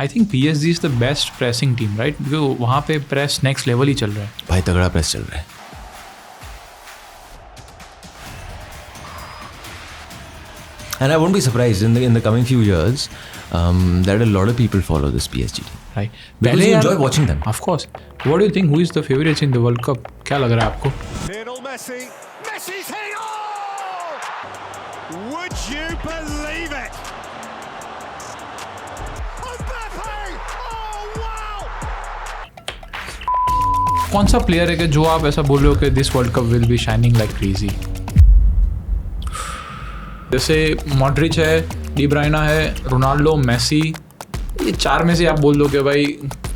I think PSG is the best pressing team, right? क्योंकि वहाँ पे प्रेस नेक्स्ट लेवल ही चल रहा है भाई, तगड़ा प्रेस चल रहा है. And I won't be surprised in the coming few years that a lot of people follow this PSG team. Right. Because you enjoy watching them. Of course. What do you think? Who is the favorites in the World Cup? क्या लग रहा है आपको? Lionel Messi. Messi's hit! Oh! Would you believe it? Mbappe! Oh wow! कौन सा player है कि जो आप ऐसा बोल रहे हो कि this world cup will be shining like crazy? जैसे मॉड्रिच है, डी ब्रायना है, रोनाल्डो, मेसी, ये चार में से आप बोल दो कि भाई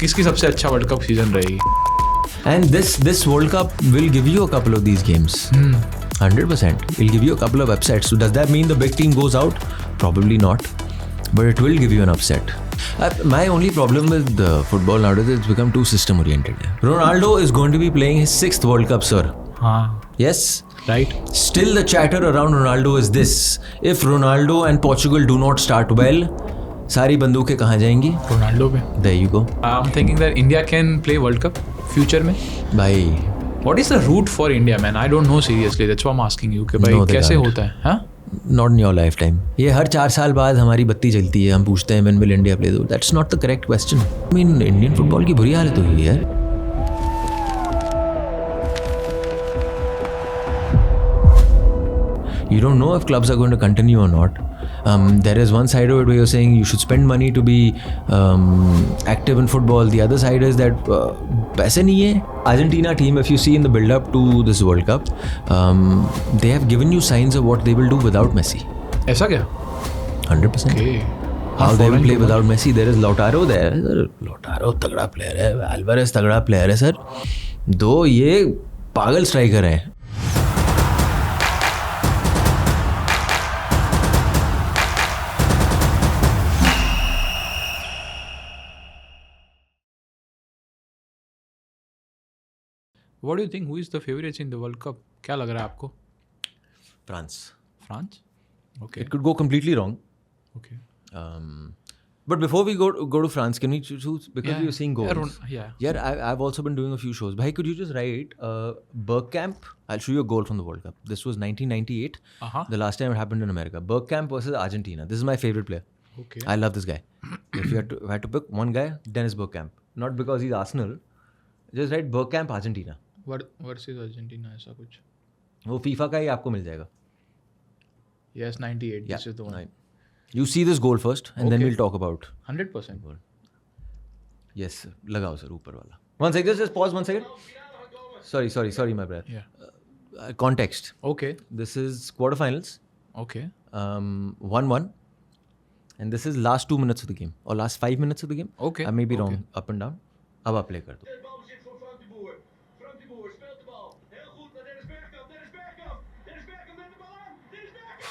किसकी सबसे अच्छा वर्ल्ड कप सीजन रहेगी? And this World Cup will give you a couple of these games. 100%. It'll give you a couple of upsets. So does that mean the big team goes out? Probably not. But it will give you an upset. My only problem with football nowadays is it's become too system oriented. Ronaldo is going to be playing his 6th World Cup, sir. हाँ, Yes? Right. Still the chatter around Ronaldo is this. If Ronaldo and Portugal do not start well, सारी बंदूकें कहाँ जाएंगी? Ronaldo पे. There you go. I'm thinking that India can play World Cup future में. भाई, What is the route for India, man? I don't know seriously. That's why I'm asking you कि भाई No, they कैसे can't. होता है? हाँ? not in your lifetime. ये हर 4 साल बाद हमारी बत्ती जलती है, हम पूछते हैं when will India play? That's not the correct question. I mean, Indian football की बुरी हालत हुई है. You don't know if clubs are going to continue or not. There is one side of it where you're saying you should spend money to be active in football. The other side is that पैसे नहीं है. Argentina team, if you see in the build-up to this World Cup, they have given you signs of what they will do without Messi. ऐसा क्या? 100%. Okay. How they will play without Messi. There is Lautaro there. Lautaro तगड़ा player है. Alvarez तगड़ा player है sir. दो ये पागल striker हैं. What do you think? Who is the favorites in the World Cup? क्या लग रहा है आपको? France. France? Okay. It could go completely wrong. Okay. But before we go to France, can we choose, because Yeah. we were seeing goals. Yeah. Yeah, I've also been doing a few shows. Bhai, could you just write Bergkamp? I'll show you a goal from the World Cup. This was 1998. Uh-huh. The last time it happened in America. Bergkamp versus Argentina. This is my favorite player. Okay. I love this guy. If you had to pick one guy, Dennis Bergkamp. Not because he's Arsenal. Just write Bergkamp Argentina. Versus Argentina ऐसा कुछ. वो FIFA का ही आपको मिल जाएगा. Yes, 98. Yeah. This is the one. Right. You see this goal first, and then Okay. we'll talk about. 100%. Yes, लगाओ sir ऊपर वाला. One second, just pause 1 second. Sorry, my brother. Yeah. Context. Okay. This is quarterfinals. Okay. 1-1. And this is last 2 minutes of the game, or last 5 minutes of the game. Okay. I may be Okay. wrong, up and down. अब आप play कर दो. Balbezit voor Frank de Boer. Frank de Boer speelt de bal. Heel goed naar Dennis Bergkamp. Dennis Bergkamp. Dennis Bergkamp neemt de bal aan. Dennis Bergkamp.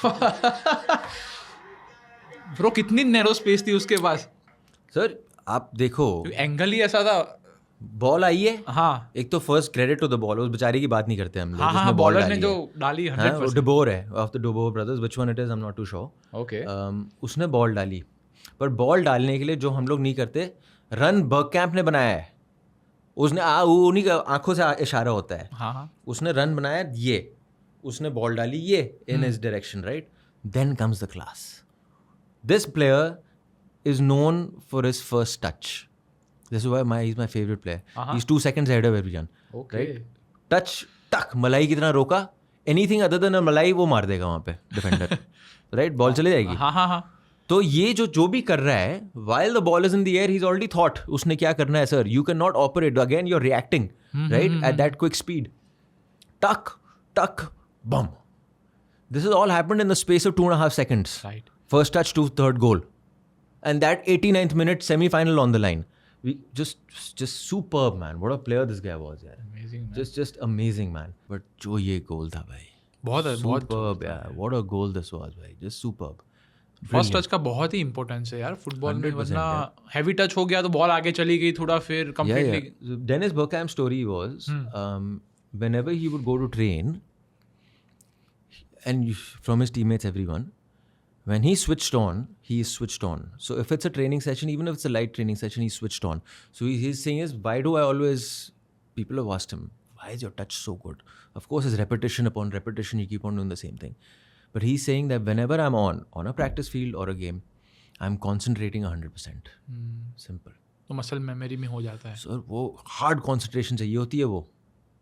Bro कितनी narrow space थी उसके पास. Sir आप देखो, angle ही ऐसा था. Ball आई है. हाँ. एक तो first credit to the ball, उस बेचारे की बात नहीं करते हम लोग. हाँ, बॉलर ने जो डाली 100%. डिबोर है, of the Dibor brothers. Which one it is, I am not too sure. Okay. उसने बॉल डाली, पर बॉल डालने के लिए जो हम लोग नहीं करते, रन बर्गकैम्प ने बनाया है. उसने उन्हीं का आंखों से इशारा होता है. हाँ. उसने रन बनाया ये, उसने बॉल डाली ये in his direction, right. Then comes the class. This player is known for his first touch. This is why he is my favourite player. He is 2 seconds ahead of everyone. Okay. Touch टक मलाई की तरह रोका. Anything other than मलाई वो मार देगा वहाँ पे डिफेंडर. राइट, बॉल चले जाएगी. हाँ. तो ये जो भी कर रहा है, while the ball is in the air, he's already thought उसने क्या करना है sir. You cannot operate. Again, you're reacting, right, at that quick speed. Tuck, bum. This has all happened in the space of 2.5 seconds. Right. First touch to third goal. And that 89th minute semi-final on the line. We just superb, man. What a player this guy was, yaar. Amazing, man. Just amazing, man. But जो ये goal था भाई. बहुत Superb, yeah. What a goal this was, भाई. Just superb. First touch का बहुत ही importance है यार फुटबॉल में. 100%, वरना हैवी टच हो गया तो बॉल आगे चली गई थोड़ा, फिर completely. So Dennis Bergkamp's story was whenever he would go to train, and from his teammates, everyone, When he switched on, he is switched on. So if it's a training session, even if it's a light training session, he's switched on. So he's saying is, why do I always, people have asked him, why is your touch so good? Of course, it's repetition upon repetition, you keep on doing the same thing. But he's saying that whenever I'm on a practice field or a game, I'm concentrating 100%. Simple. तो muscle memory में हो जाता है. So वो hard concentration चाहिए होती है वो.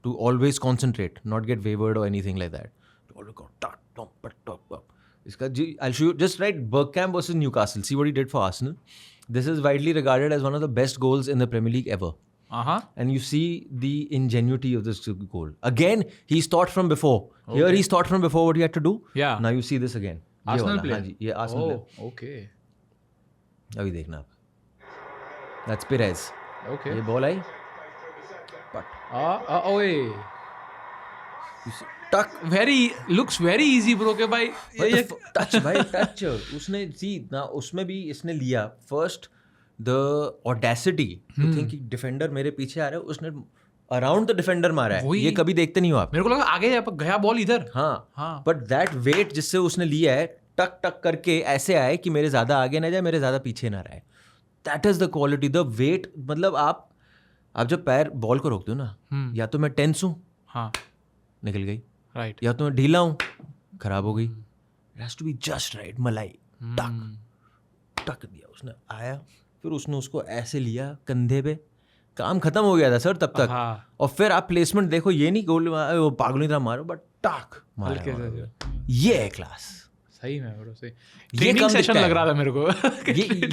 To always concentrate, not get wavered or anything like that. To always go, ta, tom, pa, top, top. I'll show you, just write Bergkamp versus Newcastle. See what he did for Arsenal. This is widely regarded as one of the best goals in the Premier League ever. And you see the ingenuity of this goal. Again, he's thought from before. Okay. Here he's thought from before what he had to do. Yeah. Now you see this again. Arsenal player? Yeah, Arsenal player. Okay. अभी देखना आप. That's Perez. Okay. ये ball I. But. ओए. Tuck. Looks very easy bro के भाई. Touch भाई touch. उसने see ना उसमें भी इसने लिया. First the audacity to think कि defender मेरे पीछे आ रहा है. उसने around the defender मारा है. ये कभी देखते नहीं हो आप. मेरे को लगा आगे गया बॉल इधर. हाँ. But that weight जिससे उसने लिया है टक टक करके ऐसे आए कि मेरे ज़्यादा आगे ना जाए, मेरे ज़्यादा पीछे ना रहे. That is the quality, the weight. मतलब आप जब पैर बॉल को रोकते हो ना, या तो मैं टेंस हूँ, हाँ, निकल गई, राइट, या तो मैं ढीला हूँ, खराब हो गई. It has to be just right. मलाई टक दिया उसने, आया, फिर उसने उसको ऐसे लिया कंधे पे, काम खत्म हो गया था सर तब तक. और फिर आप प्लेसमेंट देखो, ये नहीं गोल वो पागलों की तरह मारो, बट टक मारा. ये है क्लास. सही में ब्रो, सही. ट्रेनिंग सेशन लग रहा था मेरे को.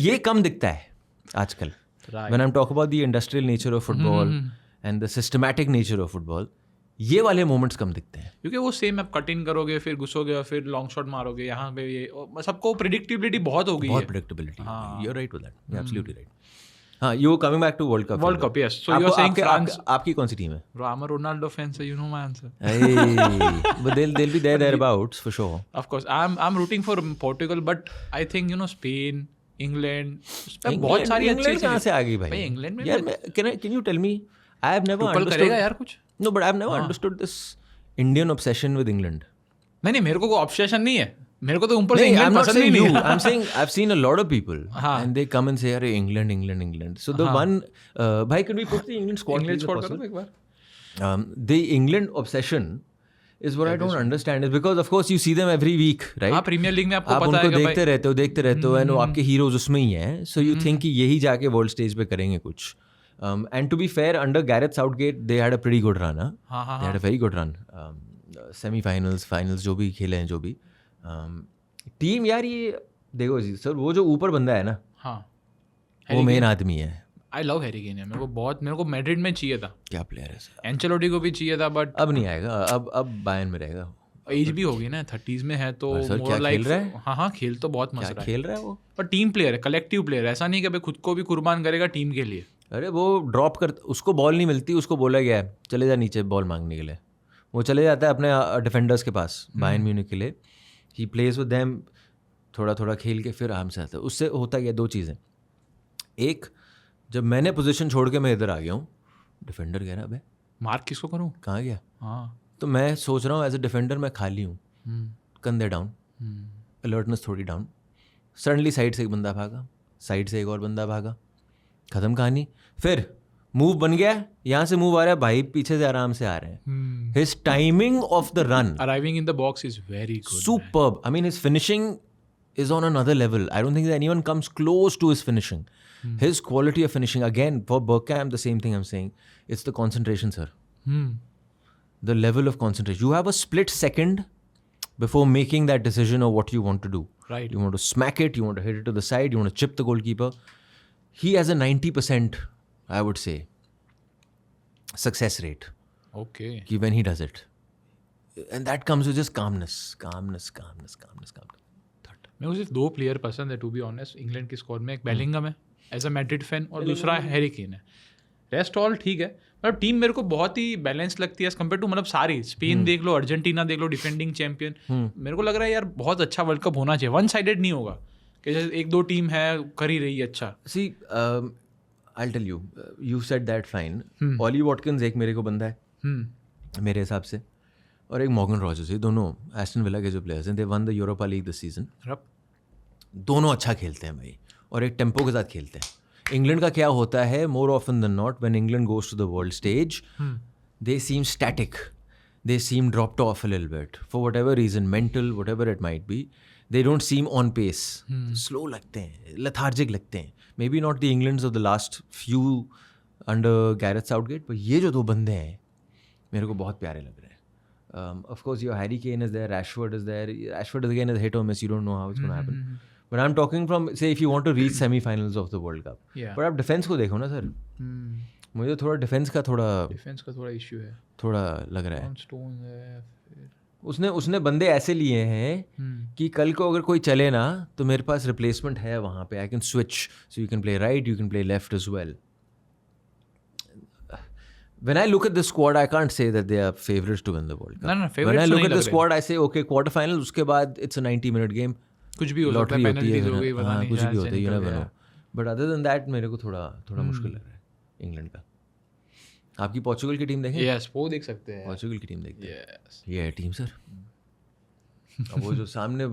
ये कम दिखता है आजकल. When I'm talking about the industrial nature of football and the systematic nature of football, ये वाले moments कम दिखते हैं. क्योंकि वो सेम आप कट इन करोगे, फिर घुसोगे और फिर लॉन्ग शॉट मारोगे, यहाँ पे ये सबको प्रिडिक्टिबिलिटी बहुत हो गई है. बहुत प्रिडिक्टिबिलिटी. You're right with that. You're absolutely right. हाँ, you were coming back to World Cup. World Cup, yes. So you're saying France. आपकी कौन सी टीम है? I'm a Ronaldo fan, so you know my answer. Hey, but they'll be thereabouts for sure. Of course, I'm rooting for Portugal, but I think Spain, England, बहुत सारी अच्छी. England कहाँ से आ गई भाई? इंग्लैंड में यार, can you tell me? I have never understood. करेगा यार कुछ? No, but I've never understood this Indian obsession with England. नहीं, मेरे को कोई obsession नहीं है. मेरे को तो ऊपर से इंग्लैंड पसंद ही नहीं है. I'm saying I've seen a lot of people and they come and say, "अरे England." So the one, भाई, can we put the England squad? England squad करो एक बार. The England obsession is what I don't understand. Is because of course you see them every week, right? हाँ, premiere league में आपको आप पता है उनको कि देखते रहते हो and वो आपके हीरोज उसमें ही हैं. So you think कि यही जाके वर्ल्ड स्टेज पे करेंगे कुछ. And to be fair, under Gareth Southgate, they had a pretty good run. They had a very good run. Semi-finals, finals जो भी खेले हैं, जो भी. टीम यार, ये देखो जी सर, वो जो ऊपर बंदा है ना, हाँ, वो मेन आदमी है. I love Harry Kane. मेरे को मैड्रिड में चाहिए था. क्या प्लेयर है सर. एंचेलोटी को भी चाहिए था, बट अब नहीं आएगा. अब बायर्न में रहेगा. एज भी होगी ना, 30s में है, तो सर क्या खेल रहा है. हाँ, खेल तो बहुत मस्त खेल रहा है वो. पर टीम प्लेयर है, कलेक्टिव प्लेयर. ऐसा नहीं कि भाई खुद को भी कुर्बान करेगा टीम के लिए. अरे वो ड्रॉप कर, उसको बॉल नहीं मिलती, उसको बोला गया है चले जा नीचे बॉल मांगने के लिए. वो चले जाता है अपने डिफेंडर्स के पास बायर्न म्यूनिख के लिए. ही प्लेज विद देम, थोड़ा थोड़ा खेल के फिर आराम से आता है. उससे होता गया दो चीज़ें. एक, जब मैंने पोजीशन छोड़ के मैं इधर आ गया हूँ, डिफेंडर कह रहा है मार्क किसको करूँ, कहाँ गया. हाँ, तो मैं सोच रहा हूँ एज ए डिफेंडर मैं खाली हूँ, कंधे डाउन, अलर्टनेस थोड़ी डाउन. सडनली साइड से एक बंदा भागा, साइड से एक और बंदा भागा, ख़त्म कहानी. फिर मूव बन गया, यहाँ से मूव आ रहा है, भाई पीछे से आराम से आ रहे हैं. His timing of the run, arriving in the box is very good, superb. I mean his finishing is on another level. I don't think that anyone comes close to his finishing. His quality of finishing, again, for Bergkamp, the same thing I'm saying. It's the concentration, sir. The level of concentration. You have a split second before making that decision of what you want to do. Right. You want to smack it, you want to hit it to the side, you want to chip the goalkeeper. He has a 90%, I would say, success rate. Okay. When he does it. And that comes with just calmness. मेरे को सिर्फ 2 player पसंद है, to be honest, England की squad में. एक Bellingham है as a Madrid fan, और दूसरा हैरी केन है. रेस्ट ऑल ठीक है. मतलब टीम मेरे को बहुत ही बैलेंस लगती है एज कम्पेयर टू, मतलब सारी, स्पेन देख लो, अर्जेंटीना देख लो, डिफेंडिंग चैंपियन. मेरे को लग रहा है यार बहुत अच्छा वर्ल्ड कप होना चाहिए. वन साइडेड नहीं होगा कि जैसे 1-2 टीम है कर ही रही है अच्छा. See, I tell you, you said that fine. Ollie Watkins एक मेरे को बंदा है मेरे हिसाब से, और एक मॉर्गन रॉजर्स. ये दोनों एस्टन विला के जो प्लेयर्स हैं, they won the Europa League this season. दोनों अच्छा खेलते हैं भाई और एक टेम्पो के साथ खेलते हैं। इंग्लैंड का क्या होता है, more often than not when England goes to the world stage, they seem static, they seem dropped off a little bit for whatever reason, mental, whatever it might be. They don't seem on pace. Slow लगते हैं, lethargic लगते हैं. Maybe not the Englands of the last few under Gareth Southgate, but ये जो दो बंदे हैं मेरे को बहुत प्यारे लग रहे हैं. Of course, your Harry Kane is there, Rashford is there. Rashford is again a hit or miss. You don't know how it's going to happen. But I'm talking from, say, if you want to reach semi-finals of the World Cup. Yeah. But आप defense को देखो ना sir. मुझे थोड़ा defence का थोड़ा issue है, थोड़ा लग रहा है. स्टोन है फिर उसने बंदे ऐसे लिए हैं कि कल को अगर कोई चले ना तो मेरे पास रिप्लेसमेंट है वहाँ पे. I can switch, so you can play right, you can play left as well. When I look at the squad, I can't say that they are favorites to win the World Cup. No, favorites When I look नहीं at the लग squad, I say okay, quarter final, उसके बाद it's a 90-minute game. कुछ भी हो सकता है, penalties हो गई, पता नहीं, कुछ भी होता है, you never know. But other than that, मेरे को थोड़ा मुश्किल लग रहा है इंग्लैंड का. आपकी पोर्चुगल की टीम देखें? यस, वो देख सकते हैं. पोर्चुगल की टीम देखते हैं. यस, ये है टीम सर. अब वो जो सामने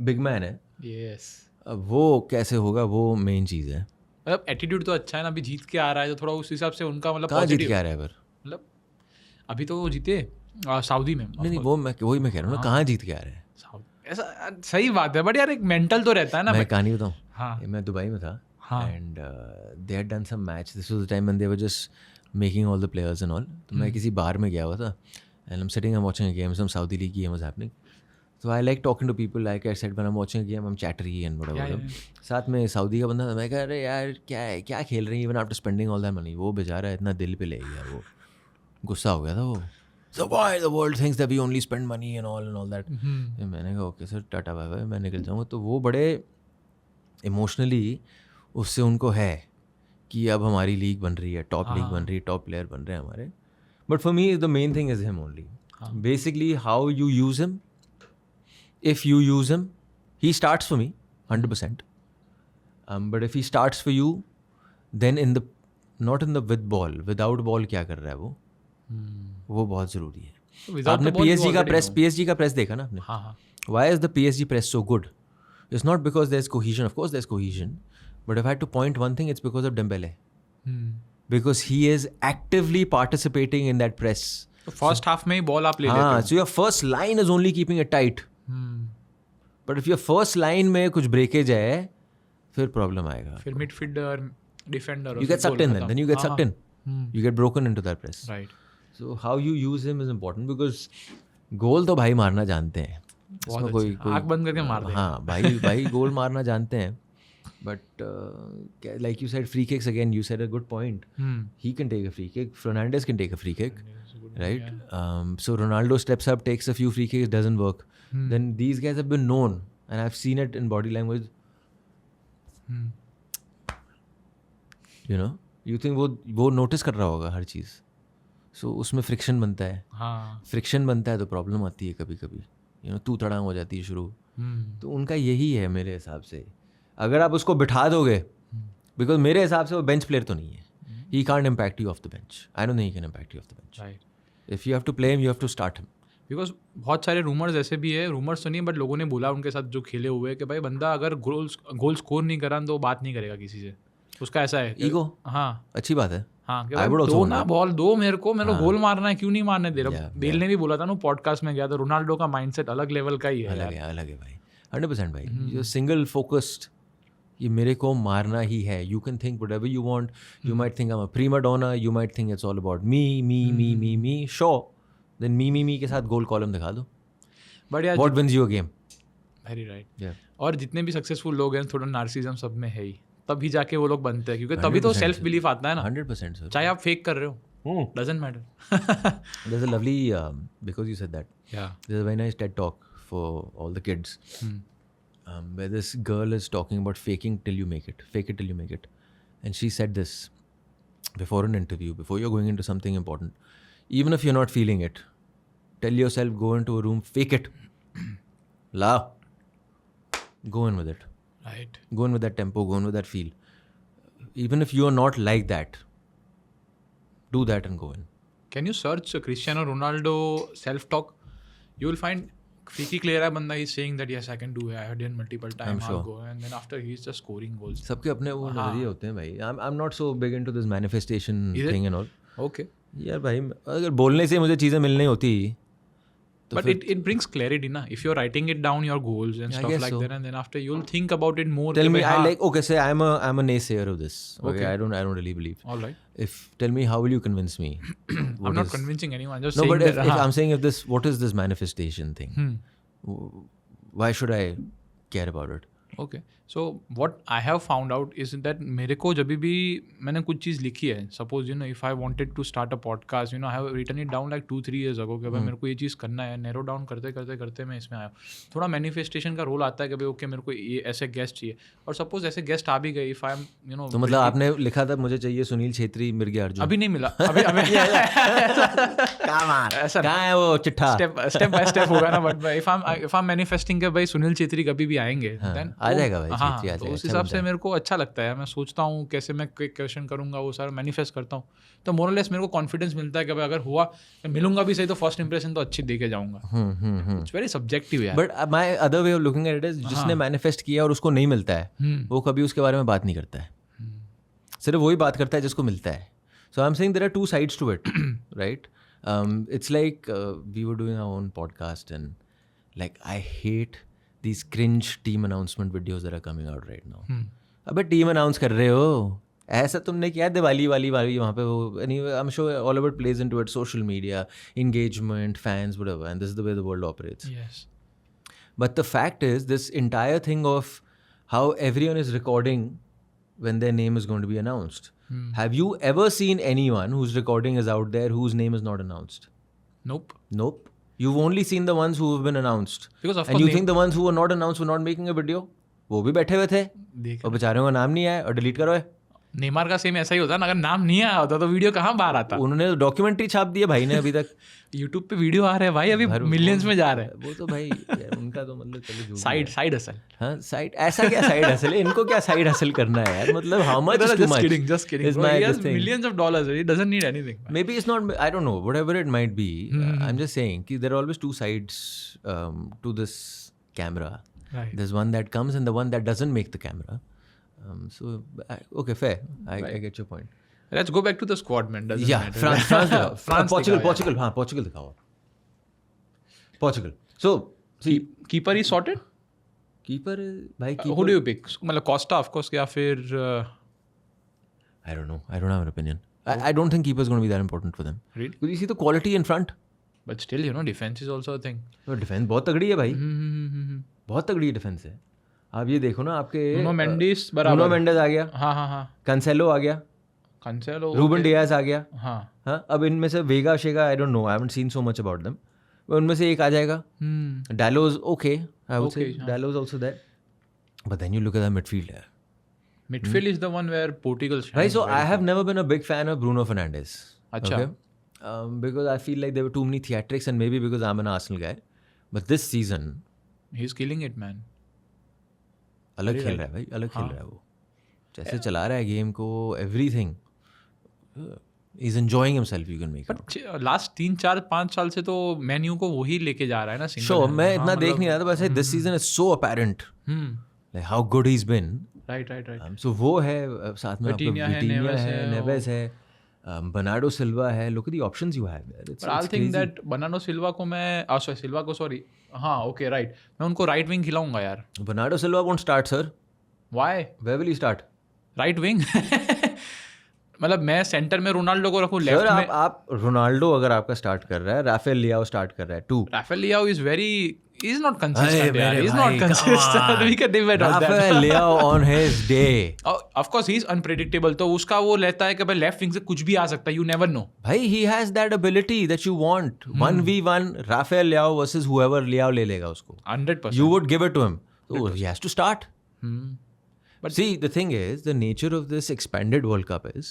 बिग मैन है, यस, अब वो कैसे होगा, वो मेन चीज़ है. मतलब एटीट्यूड तो अच्छा है ना, अभी जीत के आ रहा है तो थोड़ा उस हिसाब से उनका मतलब कहाँ जीत के आ रहा है पर? मतलब अभी तो वो जीते सऊदी में. नहीं, वो वही मैं कह रहा हूँ ना, कहाँ जीत के आ रहा है. ऐसा सही बात है, बट यार एक मेंटल तो रहता है ना. मैं कहानी बताऊँ. हाँ, मैं दुबई में था. हाँ. And they had done some match. This was the time when they were just making all the players and all. तो मैं किसी बार में गया हुआ था and I am sitting, I am watching a game, some Saudi league game was happening. So I like talking to people, like I said, when I'm watching a game, I'm chattery and whatever. साथ में Saudi का बंदा था, मैं कह रहा यार क्या खेल रहे हैं even after spending all that money. वो बेचारा इतना दिल पे ले गया, वो गुस्सा हो गया था वो. So why the world thinks that we only spend money and all that. मैंने कहा okay sir, tata bye bye, मैं निकल जाऊँगा. तो वो बड़े इमोशनली उससे उनको है कि अब हमारी लीग बन रही है, टॉप लीग बन रही है, टॉप प्लेयर बन रहे हैं हमारे. But for me the main thing is him only. Basically how you use him. If you use him, he starts for me 100%. But if he starts for you, then not in the with ball, without ball क्या कर रहा है वो बहुत ज़रूरी है. आपने PSG का प्रेस देखा ना आपने? हाँ. Why is the PSG press so good? It's not because there's cohesion. Of course there's cohesion. But if I had to point one thing, it's because of Dembele. Because he is actively participating in that press. First half में ही ball आप ले लेते हो. So your first line is only keeping it tight. But if your first line में कुछ breakage है फिर problem आएगा. फिर midfielder, defender, you get sucked in, then you get sucked in. You get broken into that press. Right. So how you use him is important because गोल तो भाई मारना जानते हैं. इसमें कोई आँख बंद करके मार दे. हाँ भाई गोल मारना जानते हैं. But like you said, free kicks again. You said a good point. He can take a free kick. Fernandes can take a free kick, right? So Ronaldo steps up, takes a few free kicks, doesn't work. Then these guys have been known, and I've seen it in body language. You know, you think वो notice कर रहा होगा हर चीज़. So उसमें friction बनता है. हाँ. Friction बनता है तो problem आती है कभी-कभी. You know, तू तड़ांग हो जाती है शुरू. तो उनका यही है मेरे हिसाब से. अगर आप उसको बिठा दोगे, बिकॉज मेरे हिसाब से वो बेंच प्लेयर तो नहीं है. He can't impact you off the bench. I don't think he can impact you off the bench. Right. If you have to play him, you have to start him. Because बहुत सारे rumours ऐसे भी है, rumours तो नहीं but लोगों ने बोला उनके साथ जो खेले हुए कि भाई बंदा अगर गोल स्कोर नहीं करा तो बात नहीं करेगा किसी से. उसका ऐसा है ईगो. हाँ, अच्छी बात है. हाँ, दो ना बॉल दो, मेरे को गोल मारना है, क्यों नहीं मारने दे रहा. बेल ने भी बोला था ना पॉडकास्ट में गया तो रोनाल्डो का माइंडसेट अलग लेवल का ही है. अलग है भाई, 100% भाई. यू सिंगल फोकस्ड, ये मेरे को मारना ही है. You can think whatever you want. You might think I am a prima donna, you might think it's all about me. Sure, then me के साथ गोल कॉलम दिखा दो. बट यार what wins you a game. Very right. और जितने भी successful लोग हैं थोड़ा नार्सिसिज्म सब में है ही, तभी जाके वो लोग बनते हैं, क्योंकि तभी तो सेल्फ बिलीफ आता है ना. 100% सर. चाहे आप फेक कर रहे हो, doesn't matter. There's a lovely because you said that. Yeah. There's a very nice TED talk for all the kids. Where this girl is talking about faking till you make it. Fake it till you make it. And she said this before an interview, before you're going into something important. Even if you're not feeling it, tell yourself, go into a room, fake it. La. Go in with it. Right. Go in with that tempo, go in with that feel. Even if you're not like that, do that and go in. Can you search Cristiano Ronaldo self-talk? You will find फीकी clear है बंदा, he's saying that yes I can do it, I have done multiple times, I'm sure. I'll go, and then after he's just scoring goals. सबके अपने वो नजरिए होते हैं भाई. I'm not so big into this manifestation Is it? thing and all. Okay. यार भाई अगर बोलने से मुझे चीज़ें मिलनी होती तो But it brings clarity na, if you're writing it down your goals and I stuff guess like so. that, and then after you'll think about it more. tell कि me, भाई, I हाँ, like, okay, say I'm a naysayer of this. Okay, Okay. I don't really believe. all right. Tell me, how will you convince me? I'm not convincing anyone, just No, saying but that, if हाँ. I'm saying what is this manifestation thing? Why should I care about it? Okay. So what I have found out is that मेरे को जब भी मैंने कुछ चीज़ लिखी है, suppose you know if I wanted to start a podcast, you know I have written it down like 2-3 years ago कि भाई मेरे को ये चीज़ करना है, narrow down करते करते करते मैं इसमें आया. थोड़ा manifestation का रोल आता है कि भाई ओके मेरे को ये ऐसे गेस्ट चाहिए, और suppose ऐसे गेस्ट आ भी गए, if I am you know तो मतलब आपने लिखा था मुझे चाहिए सुनील छेत्री, मिर्गी अर्जुन. अभी नहीं मिला, अभी ऐसा कहाँ है वो चिट्ठा? स्टेप बाय स्टेप होगा ना. बट if I'm manifesting कि भाई सुनील छेत्री कभी भी आएंगे, then आ जाएगा भाई, हाँ, छेत्री आ तो जाएगा, उस अच्छा हिसाब बनता से है. मेरे को अच्छा लगता है. मैं सोचता हूँ कैसे मैं क्वेश्चन करूंगा, वो सारा मैनिफेस्ट करता हूँ, तो मोरलेस मेरे को कॉन्फिडेंस मिलता है कि भाई अगर हुआ, मिलूंगा भी सही तो फर्स्ट इंप्रेशन तो अच्छी देके जाऊंगा. इट्स वेरी सब्जेक्टिव यार. But my other way of looking at it is जिसने मैनिफेस्ट किया और उसको नहीं मिलता है वो कभी उसके बारे में बात नहीं करता है. सिर्फ वही बात करता है जिसको मिलता है. So I am saying there are two sides to it, right? It's like we were doing our own podcast and like I hate these cringe team announcement videos that are coming out right now. अबे team announce कर रहे हो, ऐसा तुमने किया दिवाली वाली वहाँ पे वो. Anyway, I'm sure all of it plays into it, social media, engagement, fans, whatever, and this is the way the world operates. Yes. But the fact is, this entire thing of how everyone is recording when their name is going to be announced. Have you ever seen anyone whose recording is out there whose name is not announced? Nope. Nope. You've only seen the ones who have been announced. Because of and course you think the ones who were not announced were not making a video? वो भी बैठे हुए थे देख और बेचारों का नाम नहीं आया और डिलीट करो है. नेमार का सेम ऐसा ही होता ना, अगर नाम नहीं आया होता तो वीडियो कहाँ बाहर आता. उन्होंने डॉक्यूमेंट्री छाप दी है भाई ने अभी तक. यूट्यूब पे वीडियो आ रहे हैं भाई, अभी मिलियंस में जा रहे हैं. वो तो भाई यार, उनका तो मतलब चलो जो भी है. Side hustle. हाँ साइड, ऐसा क्या साइड हसल है? इनको क्या साइड हसल करना है यार? मतलब how much is too much? Just kidding. Is Bro, my he has this thing. millions of dollars. He doesn't need anything. Maybe it's not, I don't know, whatever it might be. I'm just saying कि there are always two sides to this camera. Right. There's one that comes and the one that doesn't make the camera. Okay, fair. I get your point. Let's go back to the squad, man. Doesn't Yeah, matter. France दिखाओ. France Portugal, हाँ Portugal दिखाओ. Portugal. So, see, Keeper is sorted. keeper भाई Who keeper. do you pick? मतलब Costa, of course, या फिर I don't know. I don't have an opinion. I don't think keeper is going to be that important for them. Really? Because you see the quality in front. But still, you know, defense is also a thing. तो defence बहुत तगड़ी है भाई. बहुत तगड़ी defence है. आप ये देखो ना आपके Nuno Mendes Nuno बराबर. Mendes आ गया, हाँ. कंसेलो आ गया, Cancelo. रूबन डियाज आ गया. हाँ. हाँ, अब इनमें से वेगा शेगा I don't know, I haven't seen so much about them. उनमें से एक आ जाएगा. Dalot's okay, I would say. Okay, हाँ. Dalot's also there. But then you look at the midfield here. Midfield is the one where Portugal shines. Right, so very I have never been a big fan of Bruno Fernandes. अच्छा. Okay? Because I feel like there were too many theatrics and maybe because I'm an Arsenal guy. But this season, He's killing it, man. अलग खेल रहा है भाई, अलग खेल रहा है वो. जैसे चला रहा है गेम को, everything. He's enjoying himself, you can make out. Last 3-4-5 साल से तो मेन्यू को वही लेके जा रहा है ना. Sure, मैं इतना देख नहीं रहा था, बस this season is so apparent. Like how good he's been. Right. So वो है, साथ में आपका Vitinha है, Vitinha Neves है, है, Neves है, Bernardo Silva है. Look at the options you have. It's But I'll think crazy. that Bernardo Silva को मैं सिल्वा को सॉरी हाँ ओके राइट, मैं उनको राइट विंग खिलाऊंगा यार. Bernardo Silva won't start, sir. Why? Where will he start? Right wing. मतलब मैं सेंटर में रोनाल्डो को रखूँ, सर लेफ्ट में आप रोनाल्डो अगर आपका स्टार्ट कर रहा है, राफेल लियाओ स्टार्ट कर रहा है 2. Rafael Leao is very, he is not अरे consistent यार. मेरे He is भाई, not consistent. We can debate on that. Rafael Leao on his day. Of course he is unpredictable. तो उसका वो लेता है कि भाई लेफ्ट विंग से कुछ भी आ सकता है. You never know. भाई he has that ability that you want. 1v1 Rafael Leao versus whoever Leao ले लेगा उसको. 100%. You would give it to him. So he has to start. But see, the thing is, the nature of this expanded World Cup is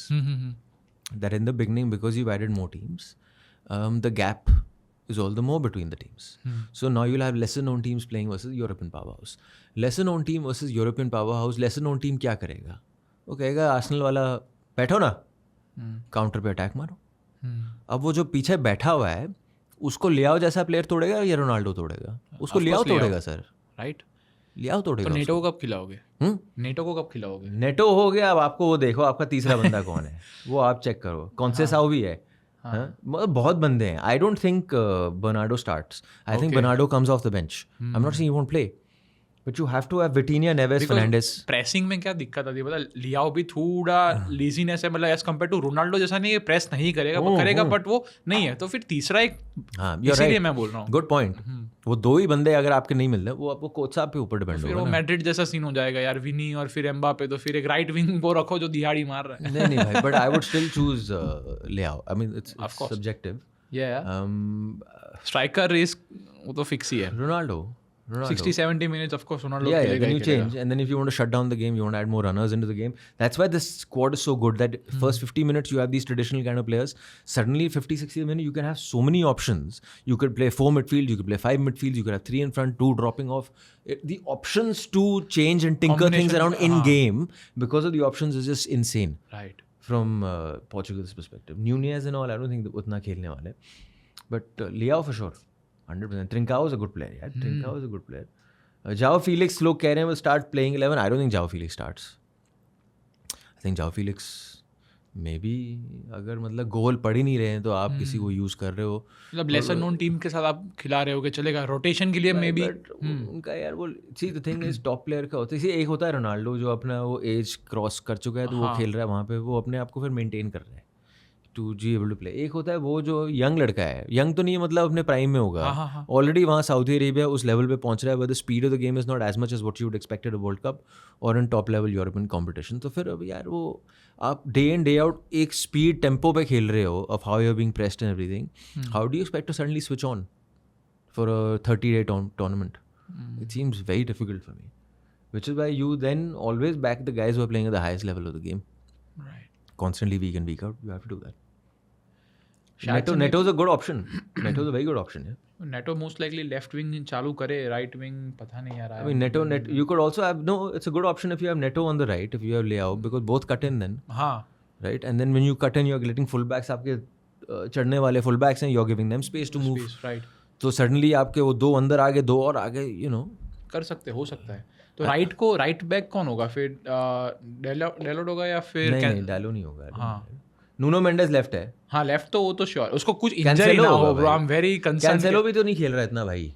that in the beginning, because you've added more teams, the gap is all the more between the teams. So now you'll have lesser known teams playing versus European powerhouse. Lesser known team versus European powerhouse. Lesser known team क्या करेगा? वो कहेगा Arsenal वाला बैठो ना, counter पे attack मारो. अब वो जो पीछे बैठा हुआ है उसको लियाओ जैसा प्लेयर तोड़ेगा या रोनाल्डो तोड़ेगा? उसको लियाओ तोड़ेगा सर, राइट? लियाओ तोड़ेगा। तो नेटो को कब खिलाओगे? नेटो को कब खिलाओगे? नेटो हो गया, अब आपको वो देखो आपका तीसरा बंदा कौन है वो आप चेक करो। कौन से साउ भी है, मतलब बहुत बंदे हैं। I don't think Bernardo starts, I think Bernardo comes off the bench. I am not saying he won't play, but you have to have Vitinha, Neves, Fernandes. Pressing में क्या दिक्कत आती है पता, लियाओ भी थोड़ा लेजीनेस है, मतलब एज कंपेयर टू रोनाल्डो जैसा नहीं है प्रेस नहीं करेगा, वो करेगा बट वो नहीं है, तो फिर तीसरा एक, इसीलिए मैं बोल रहा हूँ। Good point. वो दो ही बंदे अगर आपके नहीं मिलते, वो आपको कोच साहब पे ऊपर डिपेंड फिर होगा वो मैड्रिड जैसा सीन हो जाएगा यार, विनी और फिर एम्बापे, तो फिर एक राइट विंग वो रखो जो दिहाड़ी मार रहा है। नहीं भाई, but I would still choose Leao. I mean it's subjective. Striker race वो तो फिक्स ही है। Ronaldo. 60-70 minutes of course Ronaldo Yeah, खेलेगा then ही you खेलेगा। change, and then if you want to shut down the game, you want to add more runners into the game. That's why this squad is so good that first 50 minutes you have these traditional kind of players. Suddenly 50-60 minutes you can have so many options. You could play 4 midfield, you could play 5 midfield, you could have 3 in front, 2 dropping off. The options to change and tinker things around in game because of the options is just insane. Right. From Portugal's perspective. Nunez and all, I don't think उतना खेलने वाले. But Leao for sure. 100%. Trincao is a good player. Yeah, Trincao is a good player. Joao Felix लोग कह रहे हैं will start playing 11. I don't think Joao Felix starts. I think Joao Felix maybe अगर मतलब गोल पड़ ही नहीं रहे हैं तो आप किसी को यूज कर रहे हो, मतलब लेसर नोन टीम के साथ आप खिला रहे हो कि चलेगा रोटेशन के लिए मे बी। उनका यार वो सी the thing is top player का होता है। एक होता है रोनाल्डो जो अपना वो एज क्रॉस कर चुका है तो वो खेल रहा है वहाँ पे, वो अपने आप को फिर मेंटेन कर रहा है टू जी एबल टू प्ले। एक होता है वो जो यंग लड़का है, यंग तो नहीं है मतलब अपने प्राइम में होगा, ऑलरेडी वहाँ सऊदी अरेबिया उस लेवल पे पहुंच रहा है, but the speed of the game is not as much as what you would expected a world cup और in top level European competition. तो फिर अब यार वो आप डे इन डे आउट एक स्पीड टेम्पो पे खेल रहे हो of how you are being pressed and everything, how do you expect to suddenly switch on for a 30-day tournament? It seems very difficult for me, which is why you then always back the guys who are playing at the highest level of the game. Right. Constantly week in week out, you have to do that. Neto is a good option. Neto is a very good option. Yeah. Neto most likely left wing चालू करे, right wing पता नहीं यार। I mean Neto you could also have, no, it's a good option if you have Neto on the right, if you have Leao, because both cut in then. हाँ. Right, and then when you cut in, you're letting fullbacks आपके चढ़ने वाले fullbacks हैं, you're giving them space to move. Right. तो suddenly आपके वो 2 अंदर आगे 2 और आगे, you know. कर सकते, हो सकता है। तो राइट को राइट बैक कौन होगा फिर? डेलोट होगा या फिर नहीं डालो नहीं होगा। हाँ, नूनो मेंडेस लेफ्ट है। हाँ लेफ्ट तो वो तो श्योर, उसको कुछ इंजरी ना हो bro, I am very concern. Cancelo भी तो नहीं खेल रहा इतना भाई।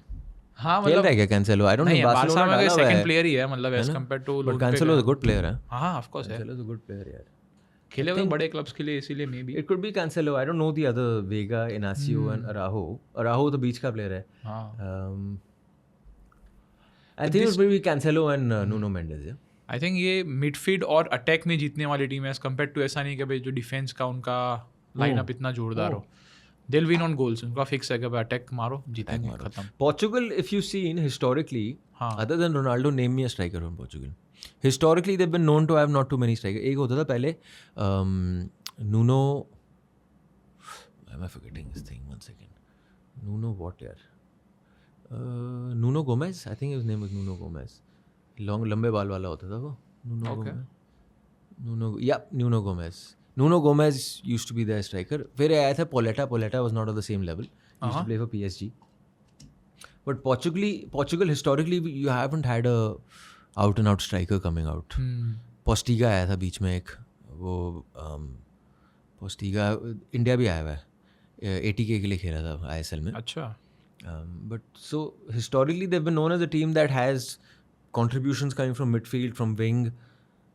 हाँ खेल रहा है क्या Cancelo? I don't know, Barca में सेकंड प्लेयर ही है मतलब as compare to. But Cancelo is a good player है। हाँ ऑफ कोर्स है, Cancelo is a good player यार, खेले हुए बड़े क्लब्स के लिए, इसीलिए may be it could be Cancelo. I don't know the other, Vega, Inacio and Araujo तो बीच का प्लेयर है। हाँ I think it will be Cancelo and Nuno Mendes. I think ये मिडफील्ड और अटैक में जीतने वाली टीम है एज कंपेयर टू, ऐसा नहीं कि भाई जो डिफेंस का उनका लाइनअप इतना जोरदार हो। They will win on goals, उनका फिक्स है कि भाई अटैक मारो जीतेंगे, खत्म। Portugal, if you seen historically, other than Ronaldo, name me a striker from Portugal. Historically, they've been known to have not too many strikers. एक होता था पहले Nuno, am I forgetting his thing? One second. Nuno what यार? Nuno Gomez, I think his name was Nuno Gomez. लंबे बाल वाला होता था वो। Nuno Gomez. Nuno Gomez used to be their striker. फिर आया था Pauleta was not on the same level. He used to play for PSG. But Portugal historically, you haven't had a out and out striker coming out. Postiga आया था बीच में एक, वो Postiga India भी आया हुआ है, 80K के लिए खेला था ISL में। अच्छा। But so historically they've been known as a team that has contributions coming from midfield, from wing,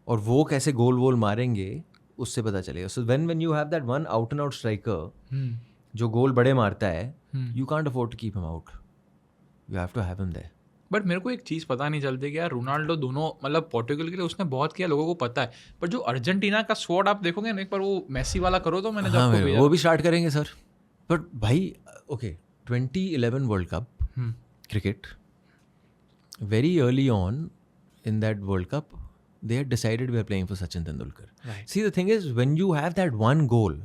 और वो कैसे गोल मारेंगे उससे पता चलेगा। So when you have that one out and out striker जो गोल बड़े मारता है, you can't afford to keep him out. You have to have him there. But मेरे को एक चीज़ पता नहीं चलती कि यार रोनाल्डो दोनों मतलब पोर्टुगल के लिए उसने बहुत किया, लोगों को पता है, पर जो अर्जेंटीना का स्क्वाड आप देखोगे ना, एक बार वो मेसी वाला करो तो मैंने हाँ, वो भी स्टार्ट करेंगे सर। बट भाई okay 2011 world cup cricket, very early on in that world cup they had decided we are playing for Sachin Tendulkar. Right. See, the thing is, when you have that one goal,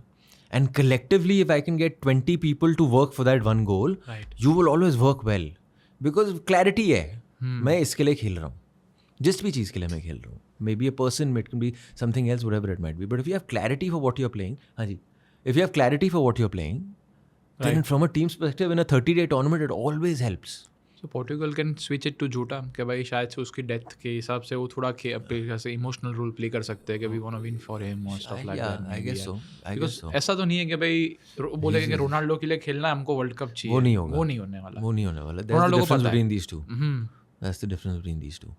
and collectively, if I can get 20 people to work for that one goal, right, you will always work well. Because clarity है, मैं इसके लिए खेल रहा हूँ, जिस भी चीज़ के लिए मैं खेल रहा हूँ, maybe a person, it can be something else, whatever it might be. But if you have clarity for what you're playing, हाँ जी, if you have clarity for what you're playing, Then from a team's perspective, in a 30-day tournament, it always helps. So Portugal can switch it to झूठा कि भाई शायद से उसकी death के हिसाब से वो थोड़ा ऐसे इमोशनल रोल प्ले कर सकते हैं कि we want to win for him और stuff like that. I guess so. I guess so. ऐसा तो नहीं है कि भाई बोलेंगे कि रोनाल्डो के लिए खेलना है हमको वर्ल्ड कप चाहिए, वो नहीं होगा। वो नहीं होने वाला। वो नहीं होने वाला. That's रोनाल्डो the को difference पता है। between these two. That's the difference between these two.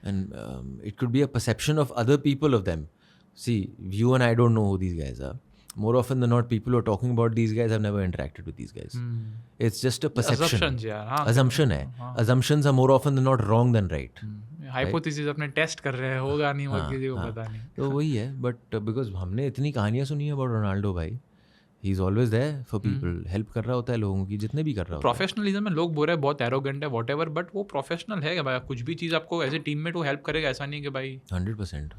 And it could be a perception of other people of them. See, you and I don't know who these guys are. More often than not, people who are talking about these guys have never interacted with these guys. It's just a perception. Assumptions यार, हाँ। Assumption है. Assumptions are more often than not wrong than right. Hypothesis अपने test कर रहे हैं, होगा नहीं होगा किसी को पता नहीं। तो वही है, बट बिकॉज हमने इतनी कहानियां सुनी है अबाउट रोनाल्डो भाई, he is always there for people, help कर रहा होता है लोगों की, जितने भी कर रहा होता है। प्रोफेशनलिज्म में लोग बोल रहे हैं बहुत एरोगेंट है व्हाटएवर, बट वो प्रोफेशनल है भाई, कुछ भी चीज़ आपको एज ए टीममेट वो हेल्प करेगा, ऐसा नहीं कि भाई 100%.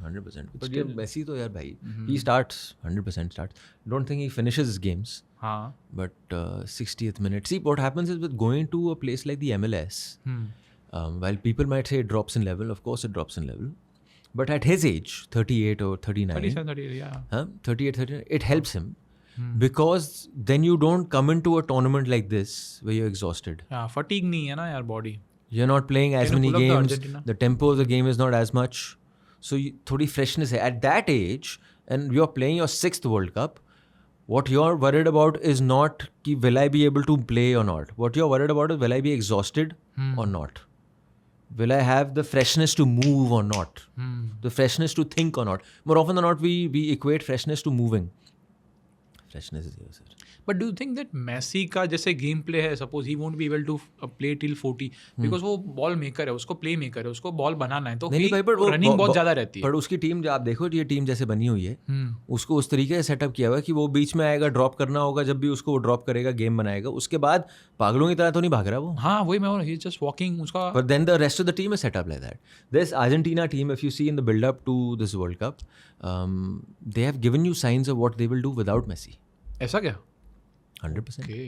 बट ये मेसी तो यार भाई, he starts 100% starts. Don't think he finishes his games, हाँ। but 60th minute. See, what happens is with going to a place like the MLS, while people might say it drops in level, of course it drops in level. But at his age, 38 or 39, 37, yeah. 38, 39, it helps him. Because then you don't come into a tournament like this where you're exhausted. Yeah, fatigue नहीं है ना यार body. You're not playing as Can you many pull up the games. Argentina? The tempo of the game is not as much. So थोड़ी freshness है. At that age, and you're playing your 6th World Cup, what you're worried about is not कि will I be able to play or not. What you're worried about is will I be exhausted or not. Will I have the freshness to move or not. The freshness to think or not. More often than not, we equate freshness to moving. Freshness is here, sir. But do you think that Messi का जैसे game play है, suppose he won't be able to play till 40 because वो ball maker है, उसको play maker है, उसको ball बनाना है, तो नहीं भाई, but रनिंग बहुत ज़्यादा रहती है। पर उसकी टीम जो आप देखो, ये टीम जैसे बनी हुई है, उसको उस तरीके से सेटअप किया हुआ है कि वो बीच में आएगा, ड्रॉप करना होगा, जब भी उसको वो ड्रॉप करेगा, गेम बनाएगा, उसके बाद पागलों की तरह तो नहीं भाग रहा वो। हाँ वही मैं, ही जस्ट वॉकिंग उसका। But then the rest of the team is set up like that. This Argentina team, if you see in the build up to this World Cup, they have given you signs of what they will do without Messi. ऐसा क्या? 100%. Okay.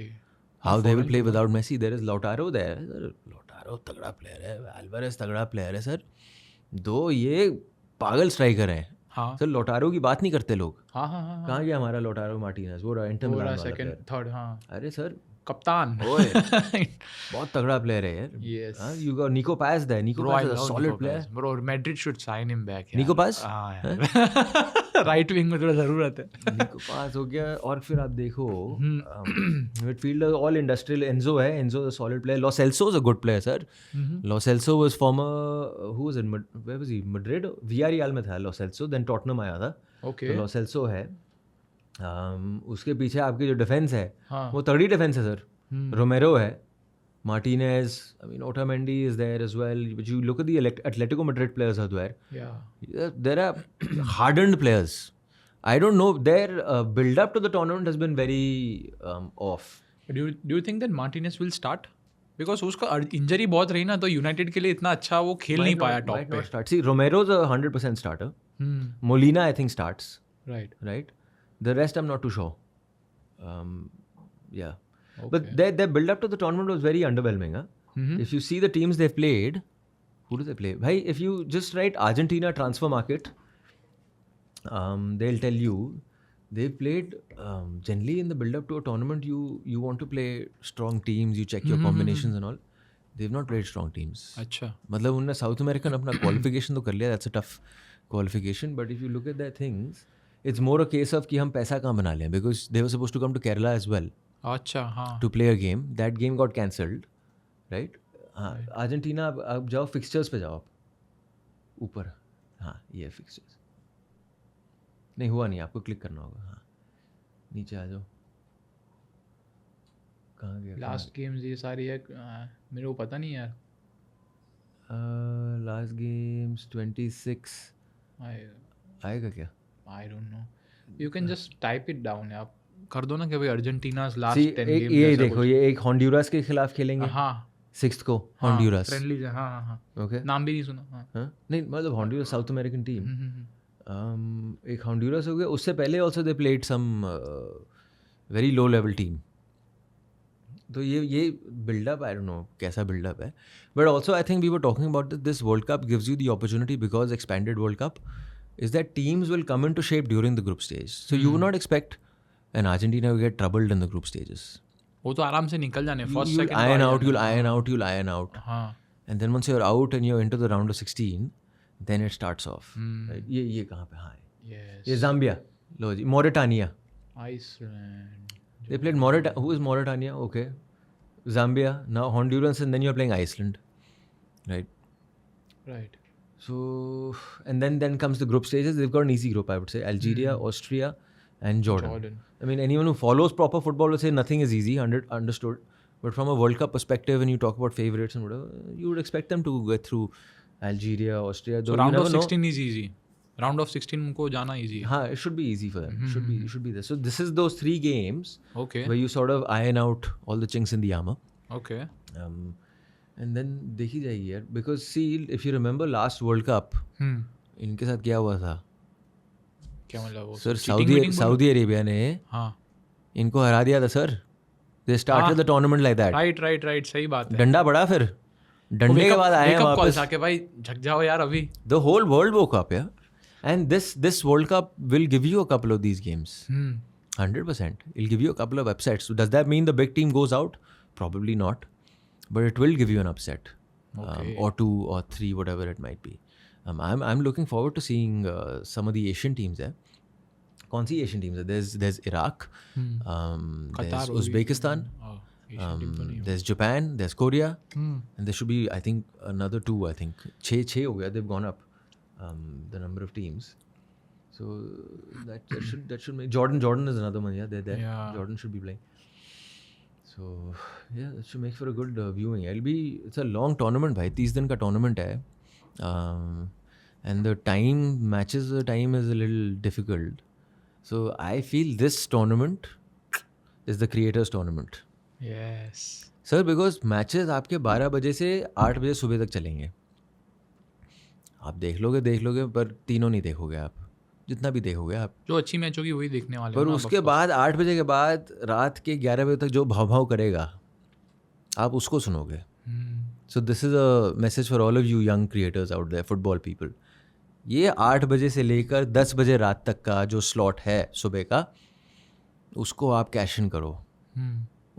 How they will play without Messi? There is Lautaro there. Lautaro तगड़ा player है, Alvarez तगड़ा player है sir, दो ये पागल striker हैं। हाँ सर लोटारो की बात नहीं करते लोग। हाँ हाँ हाँ, कहाँ गया हमारा लोटारो मार्टिनेज, वो इंटर मिलान वाला सेकंड player। थर्ड, हाँ अरे सर कप्तान। ओए बहुत तगड़ा प्लेयर है यार। Yes. You got Nico Paz there. Nico Bro, I Paz is a love solid Nico player. Paz. Bro, Madrid should sign him back. Nico Paz? हाँ यार। राइट विंग में थोड़ा ज़रूरत है। निको पास हो गया, और फिर आप देखो मिडफील्डर ऑल इंडस्ट्रियल, एंजो है, Enzo is a solid player, Lo Celso is a good player sir. Lo Celso was former, who was in where was he, Madrid, Villarreal में था लॉ सेल्सो, देन टॉटनहम आया था। Okay. Law सेल्सो है, उसके पीछे आपकी जो डिफेंस है हाँ। वो तगड़ी डिफेंस है सर। रोमेरो है, Martinez, I mean Otamendi is there as well. But you look at the Atletico Madrid players are there. Yeah. There are hardened players. I don't know. Their build up to the tournament has been very off. Do you think that Martinez will start? Because उसका injury बहुत रही ना, तो United के लिए इतना अच्छा वो खेल नहीं पाया टॉप पे। Start. See, Romero's a 100% starter. Molina, I think, starts. Right. Right. The rest, I'm not too sure. Yeah. Okay. But their build up to the tournament was very underwhelming. Huh? If you see the teams they've played, who do they play? Bhai, if you just write Argentina transfer market, they'll tell you they've played generally in the build up to a tournament. You want to play strong teams, you check your combinations and all. They've not played strong teams. अच्छा। मतलब उन्होंने south American अपना qualification तो कर लिया, that's a tough qualification, but if you look at that things, it's more a case of कि हम पैसा कहाँ बना लें, because they were supposed to come to Kerala as well अच्छा। हाँ। to play a game. That game got cancelled, right? हाँ, Argentina अब जाओ फिक्सचर्स पे जाओ, आप ऊपर, हाँ ये फिक्सचर्स नहीं हुआ, नहीं आपको क्लिक करना होगा, हाँ नीचे आ जाओ, कहाँ गया लास्ट गेम्स ये सारी है, मेरे को पता नहीं यार। लास्ट गेम्स 26 आएगा क्या? आई don't no, you can just type it down, आप कर दो ना कि भाई अर्जेंटीना's See, लास्ट 10 एक गेम्स। ये देखो, ये एक हॉन्डुरास के खिलाफ खेलेंगे, हाँ 6th को हॉन्डुरास, फ्रेंडलीज है, हाँ हाँ हाँ, ओके, नाम भी नहीं सुना। हाँ नहीं मतलब हॉन्डुरास साउथ अमेरिकन टीम, एक हॉन्डुरास हो गया, उससे पहले also they played some very low level team. तो ये बिल्डअप, आई डोंट नो कैसा बिल्डअप है, but also I think we were talking about this world cup gives you the opportunity, because expanded world cup is that teams will come into shape during the group stage. So you would not expect an Argentina to get troubled in the group stages. वो तो आराम से निकल जाने first you'll second iron out, you'll iron out. हाँ And then once you're out and you're into the round of 16, then it starts off. Right? ये कहाँ पे हाँ है? यस ये Zambia. लो जी, Mauritania. Iceland They played Mauritania. Who is Mauritania? Okay. Zambia. Now Honduras, and then you're playing Iceland. Right. Right So, and then comes the group stages. They've got an easy group, I would say. Algeria, Austria, and Jordan. I mean, anyone who follows proper football will say nothing is easy, understood. But from a World Cup perspective, when you talk about favorites and whatever, you would expect them to get through Algeria, Austria. So round of 16 is easy. Round of 16 को जाना easy है. हाँ, it should be easy for them. Should be there. So this is those 3 games Okay. where you sort of iron out all the chinks in the armor. Okay. And then देखी जाएगी यार. Because see, if you remember last World Cup, इनके साथ क्या हुआ था? क्या मतलब वो sir cheating meeting Saudi Arabia ने हाँ इनको हरा दिया था sir. They started the tournament like that. Right सही बात है. डंडा पड़ा फिर. डंडे के बाद आए कॉल वापस. था कि भाई झक जाओ यार अभी. The whole world woke up, yeah. And this World Cup will give you a couple of these games. 100%. It'll give you a couple of upsets. So does that mean the big team goes out? Probably not. But it will give you an upset. Okay. Or 2 or 3, whatever it might be. I'm looking forward to seeing some of the Asian teams there. कौन सी Asian teams है? There's Iraq. There's Uzbekistan. There's Japan. There's Korea. And there should be, I think, another 2. I think 6 हो गया. They've gone up. The number of teams. So that should make Jordan is another one. Yeah, they're there. Yeah. Jordan should be playing. So yeah, that should make for a good viewing. It's a long tournament, भाई. 30 दिन का tournament है. And the time is a little difficult. So I feel this tournament is the creators tournament. Yes. Sir, because matches आपके 12 बजे से 8 बजे सुबह तक चलेंगे. आप देख लोगे पर तीनों नहीं देखोगे आप. जितना भी देखोगे आप. जो अच्छी मैच होगी वही देखने वाले पर उसके बाद 8 बजे के बाद रात के 11 बजे तक जो भाव करेगा आप उसको सुनोगे. So this is a message for all of you young creators out there, football people. ये 8 बजे से लेकर 10 बजे रात तक का जो स्लॉट है सुबह का, उसको आप कैश इन करो.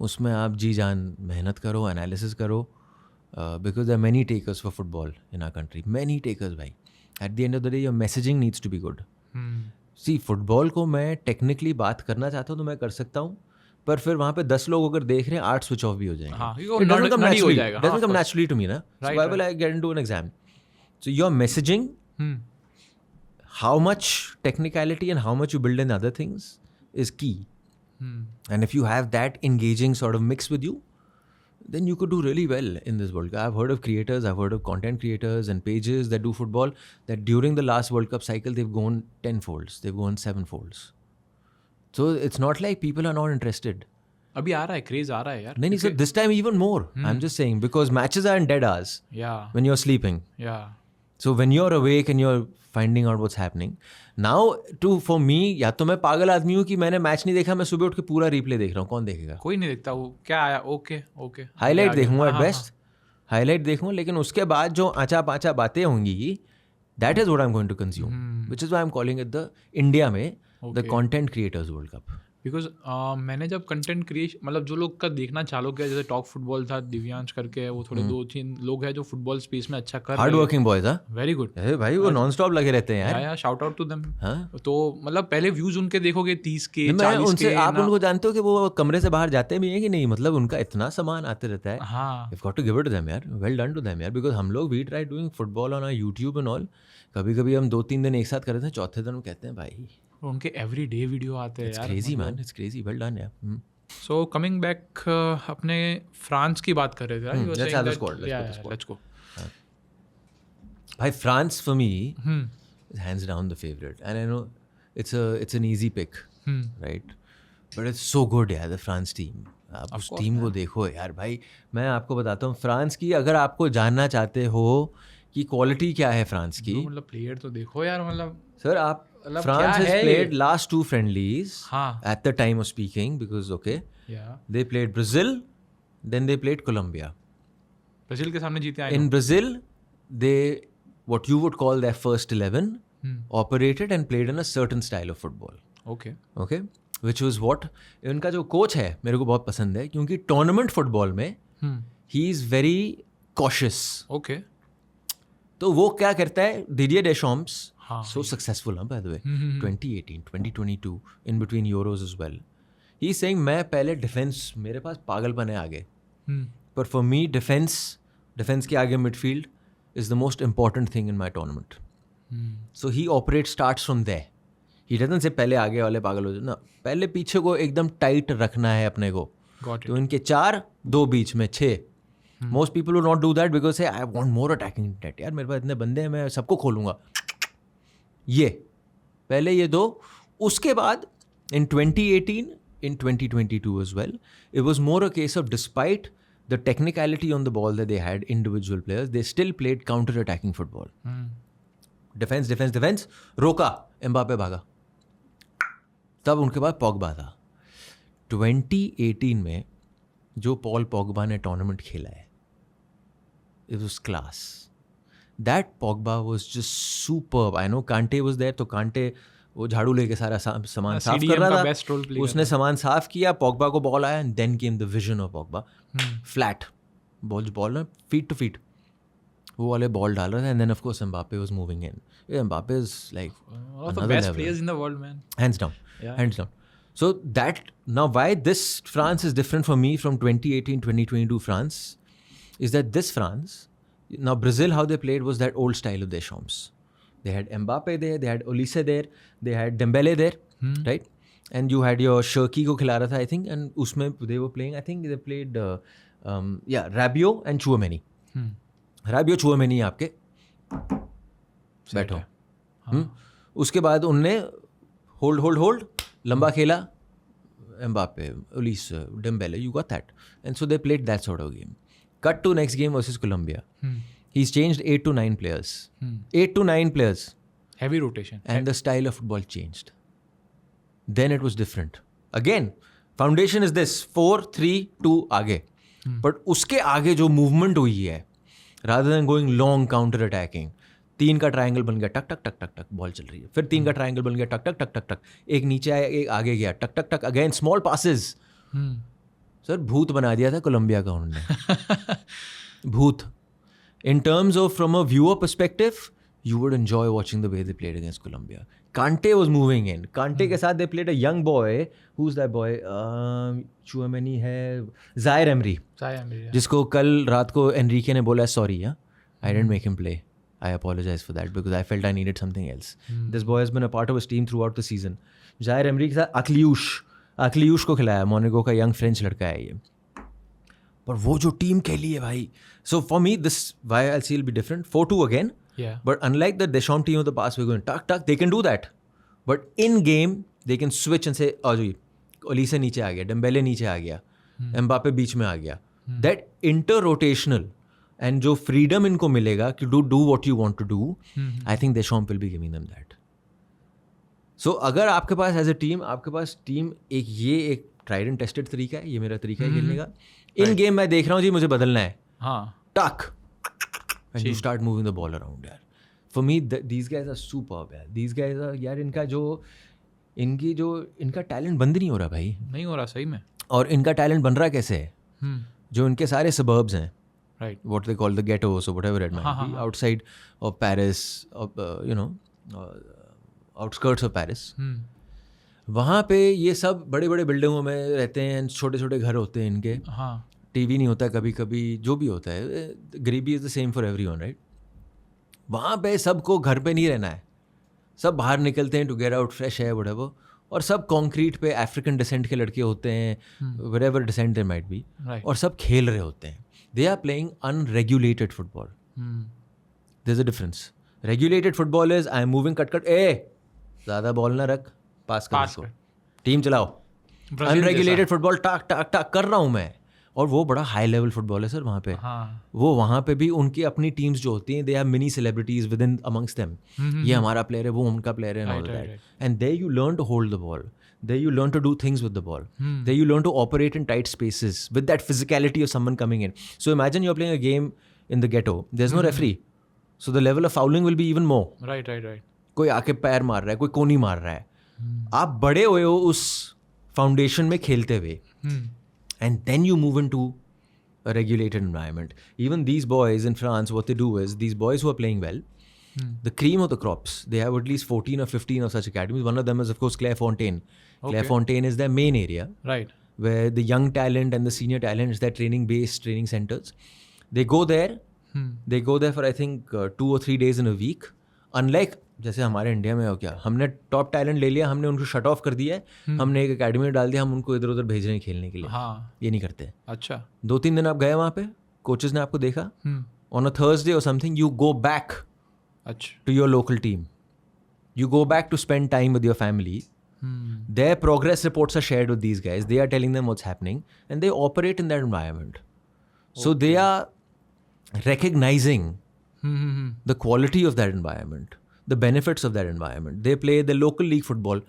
उसमें आप जी जान मेहनत करो, एनालिसिस करो. Because there are many takers for football in our country. Many takers, भाई. At the end of the day, your messaging needs to be good. See, football को मैं technically बात करना चाहता हूँ तो मैं कर सकता हूँ. पर फिर वहाँ पे 10 लोग अगर देख रहे हैं 8 स्विच ऑफ भी हो जाएंगे. हाँ, It doesn't come naturally. Doesn't come हाँ, naturally to me, na? So why will I get into an exam? So your messaging, how much technicality and how much you build in other things is key. And if you have that engaging sort of mix with you, then you could do really well in this World Cup. I've heard of creators, I've heard of content creators and pages that do football that during the last World Cup cycle, they've gone 10-folds, they've gone 7-folds. So it's not like people are not interested. अभी आ रहा है craze आ रहा है यार. नहीं sir, this time even more. I'm just saying because matches are in dead hours. Yeah. When you're sleeping. Yeah. So when you're awake and you're finding out what's happening. Now for me, या तो मैं पागल आदमी हूँ कि मैंने match नहीं देखा, मैं सुबह उठ के पूरा रिप्ले देख रहा हूँ. कौन देखेगा? कोई नहीं देखता. वो क्या आया? ओके. हाईलाइट देखूंगा एट बेस्ट. हाईलाइट देखूंगा, लेकिन उसके बाद जो आचा पाचा बातें होंगी, that is what I'm going to consume. Which is why I'm calling it the India में the content creators World Cup. Because मैंने जब कंटेंट क्रिएशन मतलब जो लोग का देखना चालू किया, जैसे टॉक फुटबॉल था, दिव्यांश करके, वो थोड़े 2-3 लोग हैं जो फुटबॉल स्पेस में अच्छा कर रहे हैं. Hard working boys. हाँ, वेरी गुड भाई, वो नॉन स्टॉप लगे रहते हैं यार. Shout out to them. हाँ, तो मतलब पहले व्यूज उनके देखोगे 30 के 40 के. आप उनको जानते हो कि वो कमरे से बाहर जाते भी हैं कि नहीं? मतलब उनका इतना सामान आते रहता है. हाँ, You've got to give it to them यार. Well done to them यार. Because हम लोग we try doing football on our YouTube and all. कभी हम 2-3 दिन एक साथ कर रहे थे, चौथे दिन हम कहते हैं भाई उनके एवरी डे वीडियो आते हैं यार. Crazy man, it's crazy. Well done यार. सो कमिंग बैक, अपने फ्रांस की बात कर रहे थे. Let's have the squad. Let's go. भाई France for me is hands down the favorite, and I know it's an easy pick, right? But it's so good यार, the France team. आप उस टीम को देखो यार भाई. मैं आपको बताता हूँ फ्रांस की, अगर आपको जानना चाहते हो कि क्वालिटी क्या है फ्रांस की, मतलब प्लेयर तो देखो यार. मतलब सर आप मतलब France has क्या है played last 2 friendlies हाँ. at the time of speaking, because they played Brazil, then they played Colombia. Brazil के सामने जीते आए. In Brazil, they what you would call their first 11 operated and played in a certain style of football. Okay. which was what उनका जो coach है मेरे को बहुत पसंद है क्योंकि टूर्नामेंट फुटबॉल में he is very cautious. Okay. तो वो क्या करता है, Didier Deschamps, हाँ. so successful by the way, 2018, 2022, in between Euros as well. He's saying मैं पहले डिफेंस, मेरे पास पागलपन है आगे, पर for me डिफेंस के आगे midfield is the most important thing in my tournament. So he starts from there. He doesn't say पहले आगे वाले पागल हो जाए ना, पहले पीछे को एकदम टाइट रखना है अपने को. तो इनके 4, 2 बीच में 6. Most people will not do that because say I want more attacking net. यार मेरे पास इतने बंदे हैं, मैं सबको खोलूंगा. ये पहले ये 2. उसके बाद in 2018, in 2022 as well, it was more a case of despite the technicality on the ball that they had, individual players, they still played counter-attacking football. Defense, रोका, एम्बापे भागा. तब उनके बाद पॉगबा था. 2018 में जो पॉल पॉगबा ने tournament खेला है, it was class. That Pogba was just superb. I know Kante was there, तो Kante वो झाड़ू लेके सारा सामान साफ कर रहा था. उसने सामान साफ किया, Pogba को बॉल आया, and then came the vision of Pogba. Flat. Ball ना feet to feet. वो वाले बॉल डाल रहा था, and then of course Mbappe was moving in. Yeah, Mbappe is like one of the best players in the world, man. Hands down. Yeah. Hands down. So that, now why this France is different for me from 2018, 2022 France is that this France, now Brazil, how they played was that old style of Deschamps. They had Mbappe there, they had Olise there, they had Dembele there, right? And you had your Cherki ko khila raha tha, I think, and usme they were playing, I think they played, Rabiot and Chouameni. Rabiot, Chouameni आपके बैठो. उसके बाद उनने hold लंबा खेला, Mbappe, Olise, Dembele, you got that. And so they played that sort of game. Cut to next game versus Colombia. He's changed 8 to 9 players. 8 to 9 players. Heavy rotation. And the style of football changed. Then it was different. Again, foundation is this, 4, 3, 2, आगे. But उसके आगे जो movement हुई है, rather than going long counter attacking, 3 का triangle बन गया, टक टक टक टक टक बॉल चल रही है. फिर 3 का ट्रायंगल बन गया, टक टक टक टक टक, एक नीचे आया, एक आगे गया, टक टक टक, अगेन स्मॉल पासेस. सर भूत बना दिया था कोलंबिया का उन्होंने. भूत. In terms of from a viewer perspective, you would enjoy watching the way they played against Colombia. Kante was moving in. Kante के साथ they played a young boy. Who's that boy? Chouameni है. Zaire Emery. जिसको कल रात को Enrique ने बोला sorry, yeah? I didn't make him play. I apologize for that because I felt I needed something else. This boy has been a part of his team throughout the season. Zaire Emery के साथ Akliouche को खिलाया. मोनेगो का young French लड़का है ये. पर वो जो टीम खेली है भाई. So for me, this why I'll see will be different. 4-2 again. Yeah. But unlike the Deschamps team of the past, we're going tuck, they can do that. But in game, they can switch and say, oh ji, Olise नीचे आ गया, Dembele नीचे आ गया, Mbappe बीच में आ गया. That inter-rotational and जो freedom इनको मिलेगा कि do what you want to do, I think Deschamps will be giving them that. So अगर आपके पास as a team, आपके पास टीम एक tried and tested तरीका है, ये मेरा तरीका है खेलने का. In game मैं देख रहा हूँ जी, मुझे बदलना है. हाँ. Tuck. And you start moving the ball around यार. For me, these guys are superb यार. These guys are यार इनका टैलेंट बंद नहीं हो रहा भाई. नहीं हो रहा सही में. और इनका टैलेंट बन रहा कैसे है? जो इनके सारे suburbs हैं. Right. What they call the ghettos or whatever it might be, outside of Paris, outskirts of Paris. वहाँ पे ये सब बड़े बड़े बिल्डिंगों में रहते हैं, छोटे छोटे घर होते हैं इनके. हाँ. टीवी नहीं होता कभी कभी, जो भी होता है, गरीबी is the same for everyone, right? वहाँ पे सबको घर पे नहीं रहना है, सब बाहर निकलते हैं टू गेट आउट फ्रेश है व्हाटएवर, और सब कंक्रीट पे अफ्रीकन डिसेंट के लड़के होते हैं, whatever decent they might be, और सब खेल रहे होते हैं. They are playing unregulated football. There is a difference. Regulated football is I am moving cut cut, ज़्यादा बॉल ना रख, पास कर, टीम चलाओ. अनरेगुलेटेड फुटबॉल टाक टाक टाक कर रहा हूँ मैं, और वो बड़ा हाई लेवल फुटबॉल है सर वहाँ पे. वो वहाँ पे भी उनकी अपनी टीम्स जो होती हैं, they are mini celebrities within amongst them. ये हमारा प्लेयर है, वो उनका प्लेयर है, and all that. And there you learn to hold the ball, there you learn to do things with the ball, there you learn to operate in tight spaces with that physicality of someone coming in. So imagine you are playing a game in the ghetto, there is no referee, so the level of fouling will be even more. Right. कोई आके पैर मार रहा है, कोई कोनी मार रहा है. आप बड़े हुए हो उस फाउंडेशन में खेलते हुए, Hmm. and then you move into a regulated environment. Even these boys in France, what they do is, these boys who are playing well, the cream of the crops, they have at least 14 or 15 of such academies. One of them is, of course, Clairefontaine. Okay. Clairefontaine is their main area, Right. where the young talent and the senior talent is their training-based training centers. They go there. They go there for, I think, 2 or 3 days in a week. Unlike जैसे हमारे India में हो क्या, हमने top talent ले लिया, हमने उनको शट ऑफ कर दिया है, हमने एक अकेडमी में डाल दिया, हम उनको इधर उधर भेज रहे हैं खेलने के लिए. हाँ. ये नहीं करते. अच्छा. 2-3 दिन आप गए वहाँ पे, कोचेस ने आपको देखा, Hmm. on a Thursday or something, you go back अच्छा. to your local team. You go back to spend time with your family. Their progress reports are shared with these guys. They are telling them what's happening, and they operate in that environment. So they are recognizing the quality of that environment, the benefits of that environment. They play the local league football.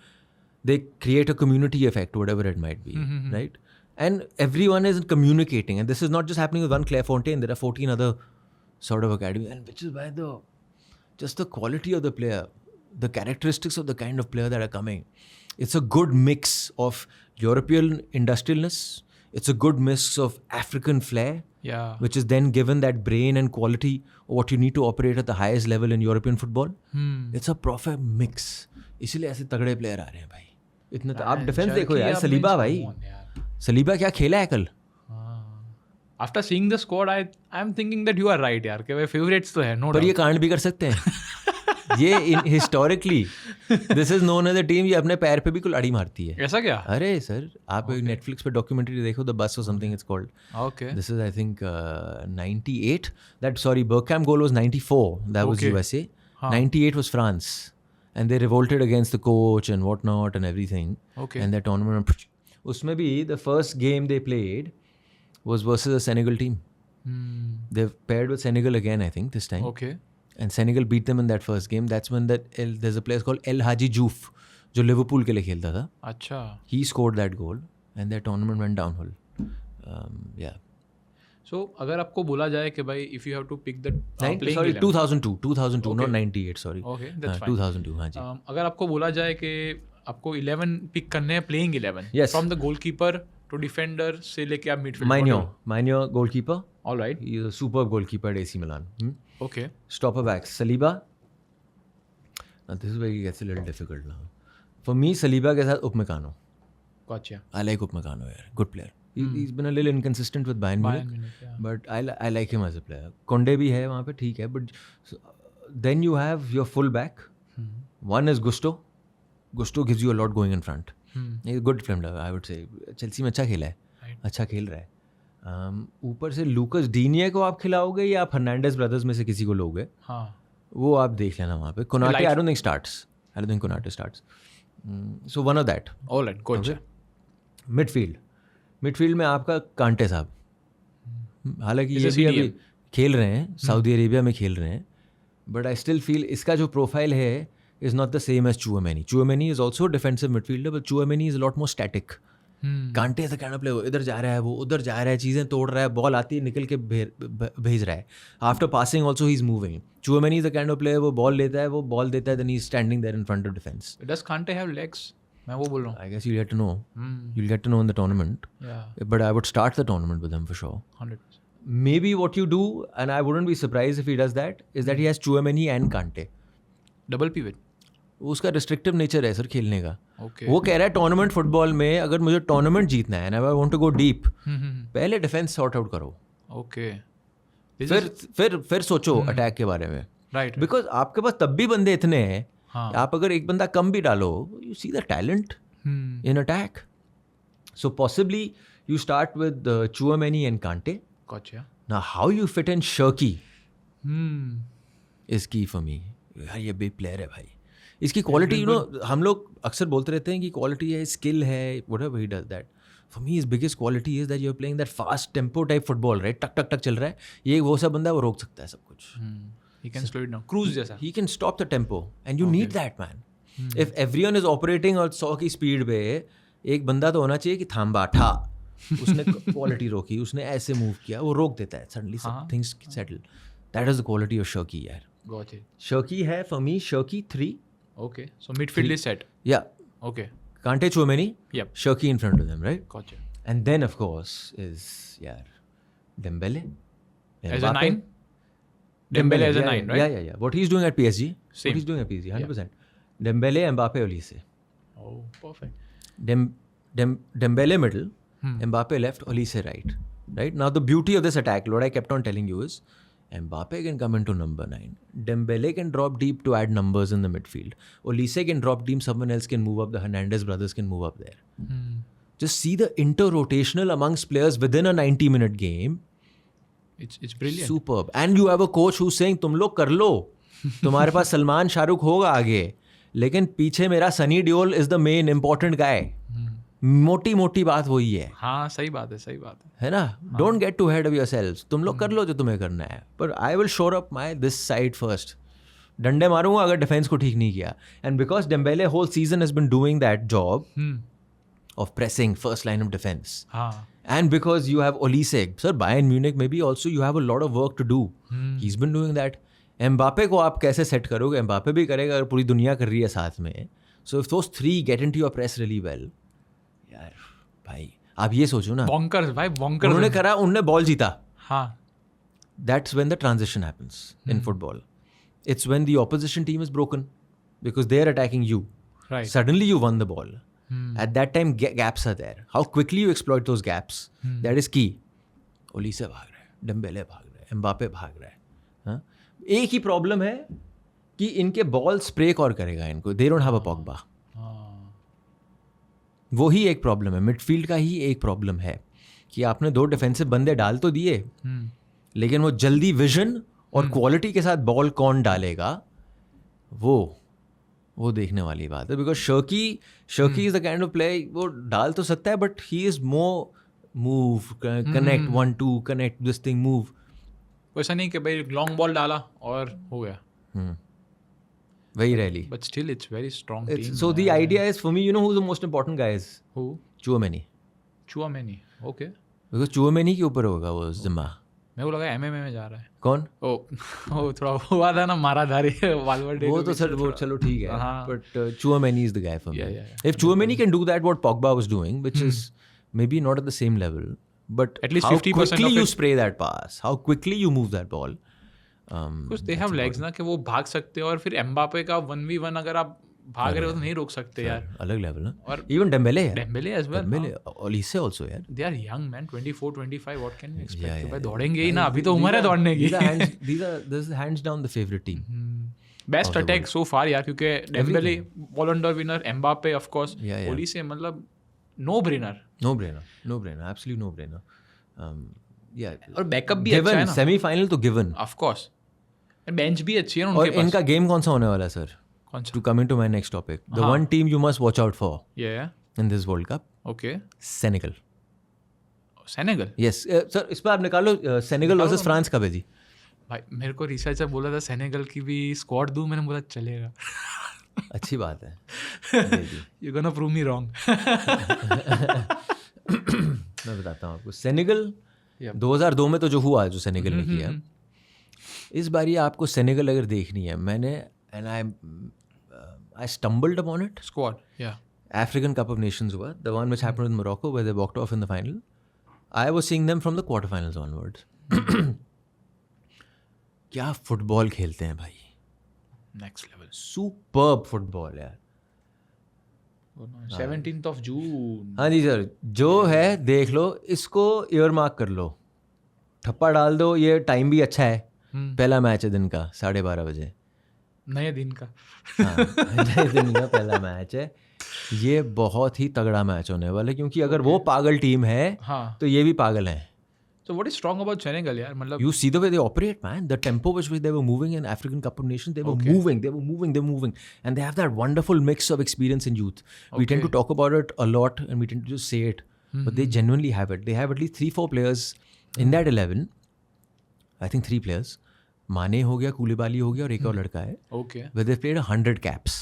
They create a community effect, whatever it might be, right? And everyone is communicating. And this is not just happening with one Clairefontaine. There are 14 other sort of academies. And which is why just the quality of the player, the characteristics of the kind of player that are coming. It's a good mix of European industrialness. It's a good mix of African flair, Yeah. which is then given that brain and quality of what you need to operate at the highest level in European football. It's a perfect mix. इसीलिए ऐसे तगड़े player आ रहे हैं भाई. इतने तो आप defence देखो यार, सलीबा भाई. सलीबा क्या खेला है कल. After seeing the squad, I'm thinking that you are right यार, कि भाई favorites तो है, no पर doubt. ये कांड भी कर सकते हैं. ये historically this is known as a team, ये अपने पैर पे भी कुल अड़ी मारती है. ऐसा क्या? अरे सर, आप नेटफ्लिक्स पे डॉक्यूमेंट्री देखो, द बस और something it's called. Okay. This is, I think, 98. Bergkamp goal was 94. That was Okay. USA. 98 was France. And they revolted against the coach and whatnot and everything. Okay. And that tournament, usme bhi, the first game they played was versus a Senegal team. They've paired with Senegal again, I think, this time. Okay. And Senegal beat them in that first game. That's when there's a player called El Hadji Diouf, जो Liverpool के लिए खेलता था. अच्छा. He scored that goal, and that tournament went downhill. Yeah. So अगर आपको बोला जाए कि भाई if you have to pick the playing Sorry, 11, 2002, not Okay. 98. Sorry. Okay, that's fine. 2002. हाँ जी. अगर आपको बोला जाए कि आपको 11 पिक करने हैं playing 11, Yes. from the goalkeeper to defender से लेके आप midfield. Mainio goalkeeper. All right. He is a superb goalkeeper at AC Milan. Okay. Stopper backs. Saliba. Now this is where it gets a little difficult now. For me, Saliba के साथ Upamecano. Gotcha. I like Upamecano here. Good player. He's been a little inconsistent with Bayern Munich. Yeah. But I like him as a player. Konde भी है वहाँ पे, ठीक है. But then you have your full back. One is Gusto. Gusto gives you a lot going in front. He's a good defender, I would say. Chelsea में अच्छा खेला है. Right. अच्छा खेल रहा है. ऊपर से लूकस डीनिये को आप खिलाओगे या फर्नांडेस ब्रदर्स में से किसी को लोगे, हाँ. वो आप देख लेना वहाँ पे. Konate, I don't think starts. I don't think Konate starts. So one of that. All right. Gotcha. Midfield में आपका कांटे साहब. हालांकि He's ये a भी अभी CDM. खेल रहे हैं, सऊदी अरेबिया में खेल रहे हैं. बट आई स्टिल फील इसका जो प्रोफाइल है is not the same as Tchouameni. Tchouameni is also defensive midfielder, but Tchouameni is lot more static. Kante से कहना प्ले, इधर जा रहा है, वो उधर जा रहा है, चीज़ें तोड़ रहा है, बॉल आती है निकल के भेज रहा है. After passing also he is moving. Tchouameni is the kind of player, वो बॉल लेता है, वो बॉल देता है, then he is standing there in front of defence. Does Kante have legs? मैं वो बोल रहा हूँ. I guess you'll get to know in the tournament. Yeah. But I would start the tournament with him for sure. 100%. Maybe what you do, and I wouldn't be surprised if he does that, is that he has Chouameni and Kante. Double pivot. उसका restrictive nature है sir खेलने का. Okay. वो कह रहा है tournament football में अगर मुझे टूर्नामेंट जीतना है, and I want to go deep, पहले डिफेंस सॉर्ट आउट करो, Okay. फिर सोचो अटैक के बारे में. Right. बिकॉज आपके पास तब भी बंदे इतने हैं, हाँ. आप अगर एक बंदा कम भी डालो, you see the talent in attack. So possibly you start with Chouameni and Kante. Gotcha. Now how you fit in Shirky Hmm. is key for me. यार ये बिग प्लेयर है भाई. इसकी क्वालिटी, यू नो, हम लोग अक्सर बोलते रहते हैं कि क्वालिटी है, स्किल है, whatever he does that. For me his biggest quality is that you're playing that fast tempo type football, right? टक टक टक चल रहा है. ये वो सब बंदा है, वो रोक सकता है सब कुछ. He can slow it down. Cruise जैसा. He can stop the tempo and you need that, man. If everyone is operating और 100 की स्पीड पे, एक बंदा तो होना चाहिए कि थांबा ठा, उसने क्वालिटी रोकी, उसने ऐसे मूव किया, वो रोक देता है, suddenly things settle. That is the quality of Sharki यार. Got it. शर्की है for me, Sharki 3. Okay. So midfield is set. या Okay. Kante Chouameni, Yep. Shirky in front of them, right? Gotcha. And then, of course, is Dembele. As a Mbappe. 9? Dembele as a 9, right? Yeah. What he's doing at PSG. Same. What he's doing at PSG, 100%. Dembele, Mbappe, Olise. Oh, perfect. Dembele middle, Mbappe left, Olise right. Right? Now, the beauty of this attack, what I kept on telling you is, Mbappe can come into number 9. Dembele can drop deep to add numbers in the midfield. Olise can drop deep, someone else can move up. The Hernandez brothers can move up there. Just see the inter-rotational amongst players within a 90-minute game. It's brilliant. Superb. And you have a coach who's saying, तुम लोग कर लो. तुम्हारे पास सलमान शाहरुख होगा आगे. लेकिन पीछे मेरा Sunny Deol is the main important guy. मोटी मोटी बात वही है. हाँ, सही बात है. है ना? Don't get too ahead of yourselves. तुम लोग कर लो जो तुम्हें करना है. But I will shore up my this side first. डंडे मारूंगा अगर डिफेंस को ठीक नहीं किया. And because Dembele whole season has been doing that job of pressing first line of defense. हाँ. And because you have Olise, sir, Bayern Munich maybe also you have a lot of work to do. He's been doing that. Mbappe को आप कैसे set करोगे? Mbappe भी करेगा अगर पूरी दुनिया कर रही है साथ में. So if those three get into your press really well, यार भाई आप ये सोचो ना. Bonkers, भाई bonkers. उन्होंने करा, उन्होंने बॉल जीता. हाँ. That's when the transition happens in football. It's when the opposition team is broken because they are attacking you. Right. Suddenly you won the ball. At that time gaps are there. How quickly you exploit those gaps, that is key. Olise भाग रहा है, Dembele भाग रहा है, Mbappe भाग रहा है. हाँ? एक ही प्रॉब्लम है कि इनके बॉल स्प्रे कौन करेगा इनको. They don't have a Pogba. वो ही एक प्रॉब्लम है. मिडफील्ड का ही एक प्रॉब्लम है कि आपने 2 डिफेंसिव बंदे डाल तो दिए, लेकिन वो जल्दी विजन और क्वालिटी के साथ बॉल कौन डालेगा वो देखने वाली बात है. Because Sharki is the kind of play, वो डाल तो सकता है but he is more move, connect 1-2, connect this thing, move. वैसा नहीं कि भाई लॉन्ग बॉल डाला और हो गया. Very rarely. But still it's very strong team. So the idea is, for me, you know who the most important guy is? Who? Chouameni. Okay. Because Chouameni के ऊपर होगा वो जिम्मा. मेरे को लगा MMA में जा रहा है. कौन? ओ थोड़ा हुआ था ना माराधारी वाल्वर्डे. वो तो सर वो चलो ठीक है. हाँ. But Chouameni is the guy for me. Yeah. If Chouameni can do that, what Pogba was doing, which is maybe not at the same level, but At least how 50% quickly of you it- spray that pass, how quickly you move that ball. Because they have legs ना कि वो भाग सकते हैं. और फिर Mbappe का 1v1 अगर आप भाग रहे हो तो नहीं रोक सकते यार. अलग लेवल ना. और Even Dembele यार. Dembele as well. Dembele, Olise also यार. They are young man, 24, 25. What can you expect? Yeah. भाई दौड़ेंगे ही ना. अभी तो उम्र है दौड़ने की. This is hands down the favorite team. Best attack so far यार, क्योंकि Dembele Ballon d'Or winner, Mbappe of course, Yeah. Olise मतलब no brainer. No brainer, absolutely no brainer. Yeah. और बैकअप भी अच्छा है Given, ना. semi-final तो given. Of course. Bench भी अच्छी है ना और उनके पास. इनका गेम कौन सा होने वाला है सर? कौन सा? To come into my next topic, the हाँ. one team you must watch out for ये in this World Cup, okay. Senegal. Senegal. Yes, sir इस पर आप निकालो. Senegal versus France कब है जी? भाई मेरे को रिसर्चर बोला था सेनेगल की भी स्क्वाड दूं, मैंने बोला चलेगा. अच्छी बात है. You gonna prove me wrong. मैं बताता हूँ आपको. Senegal Yep. 2002 में तो जो हुआ, जो सेनेगल ने किया, इस बार ये आपको सेनेगल अगर देखनी है, मैंने and I stumbled upon it. Squad. या. African Cup of Nations हुआ, the one which happened with Morocco where they walked off in the final. I was seeing them from the quarterfinals onwards. क्या football खेलते हैं भाई. Next level. Superb football यार. 17th of June. हाँ जी sir, जो है देख लो, इसको ईयर मार्क कर लो, ठप्पा डाल दो. ये टाइम भी अच्छा है. पहला मैच है दिन का 12:30 बजे. नए दिन का. हाँ, नए दिन का पहला मैच है. ये बहुत ही तगड़ा मैच होने वाला है, क्योंकि अगर वो पागल टीम है हाँ. तो ये भी पागल हैं. So what is strong about Senegal यार, मतलब You see the way they operate, man. The tempo which they were moving in African Cup of Nations, they were Okay. moving. And they have that wonderful mix of experience and youth. We tend to talk about it a lot and we tend to just say it. But they genuinely have it. They have at least 3-4 players in that 11. I think 3 players. Mane हो गया, Koulibaly हो गया और एक और लड़का है. okay. Where they played 100 caps.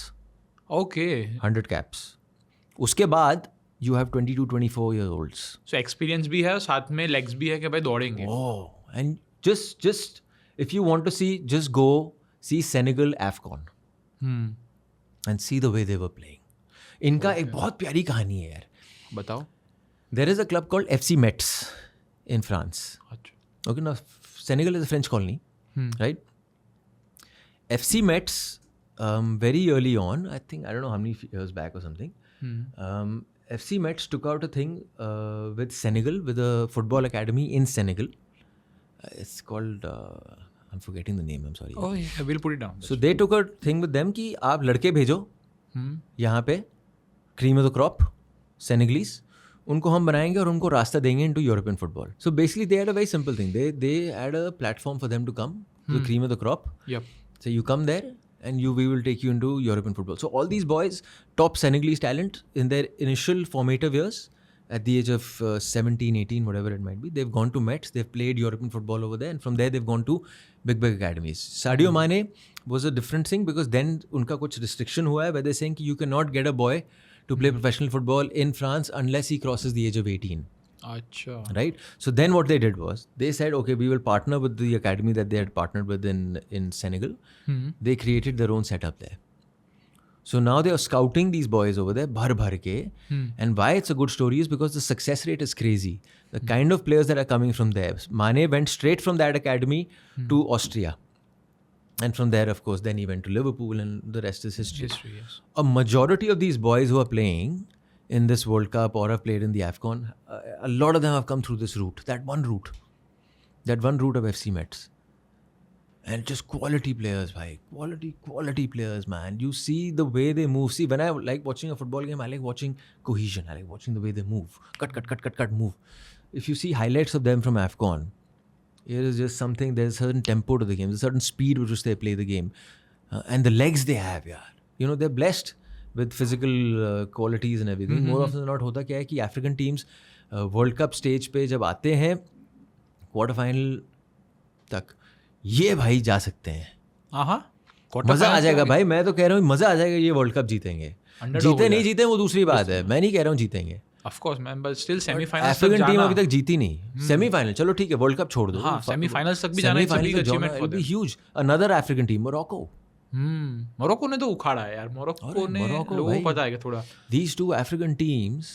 Okay. 100 caps. उसके बाद you have 22-24 year olds. So experience भी है, साथ में legs भी है कि भाई दौड़ेंगे. Oh, and just if you want to see, just go see Senegal AFCON and see the way they were playing. इनका एक बहुत प्यारी कहानी है यार. बताओ. There is a club called FC Metz in France. अच्छा. Okay, now Senegal is a French colony, right? FC Metz, very early on, I think, I don't know how many years back or something, FC Metz took out a thing with Senegal, with a football academy in Senegal. It's called, I'm forgetting the name, I'm sorry. Oh yeah, we'll put it down. So they took a thing with them कि आप लड़के भेजो यहाँ पे, cream of the crop, Senegalese, उनको हम बनाएंगे और उनको रास्ता देंगे into European football. So basically they had a very simple thing. They had a platform for them to come, the cream of the crop. Yep. So you come there and we will take you into European football. So all these boys, top Senegalese talent in their initial formative years, at the age of 17, 18, whatever it might be, they've gone to Metz, they've played European football over there, and from there they've gone to big academies. Sadio Mane was a different thing because then उनका कुछ restriction हुआ है where they're saying कि you cannot get a boy to play professional football in France unless he crosses the age of 18. अच्छा. Right? So then what they did was, they said, okay, we will partner with the academy that they had partnered with in Senegal. They created their own setup there. So now they are scouting these boys over there, bhar ke. And why it's a good story is because the success rate is crazy. The kind of players that are coming from there. Mane went straight from that academy to Austria. And from there, of course, then he went to Liverpool and the rest is history. History, yes. A majority of these boys who are playing in this World Cup or have played in the AFCON, a lot of them have come through this route, that one route of FC Metz. And just quality players, bhai. Quality players, man. You see the way they move. See, when I like watching a football game, I like watching cohesion. I like watching the way they move. Cut, move. If you see highlights of them from AFCON, it is just something, there's a certain tempo to the game, there's a certain speed with which they play the game. And the legs they have, yaar. You know, they're blessed with physical qualities and everything. More often than not, होता क्या है कि African teams World Cup stage पे जब आते हैं, quarter final तक, ये भाई जा सकते हैं. मजा आ जाएगा भाई. मैं तो कह रहा हूँ मजा आ जाएगा. ये वर्ल्ड कप जीतेंगे. जीते नहीं जीते वो दूसरी बात है. मैं नहीं कह रहा हूँ जीतेंगे. Of course, man, but still semi-finals तक अफ्रीकन टीम जाना. अभी तक जीती नहीं. सेमीफाइनल चलो ठीक है, वर्ल्ड कप छोड़ दो. हाँ, semi-finals तक भी जाना is a big achievement for them. Huge. Another African team, Morocco. Morocco ने तो उखाड़ा है यार. मोरक्को ने लोगों को पता है कि थोड़ा. These two African teams,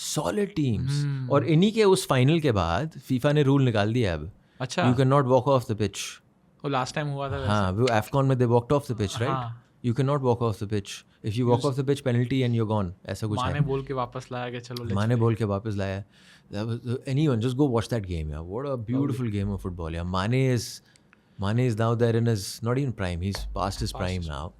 solid teams. और इन्हीं के उस फाइनल के बाद फीफा ने रूल निकाल दिया अब. अच्छा. You cannot walk off the pitch. वो लास्ट टाइम हुआ था. हाँ, वो AFCON में they walked off the pitch, right? You cannot walk off the pitch. If you walk off the pitch, penalty and you're gone. ऐसा कुछ है. माने बोल के वापस लाया कि चलो. माने बोल के वापस लाया. Anyone, just go watch that game, yeah. What a beautiful game of football, yeah. Mane is now there in his, not even prime, he's past his prime now.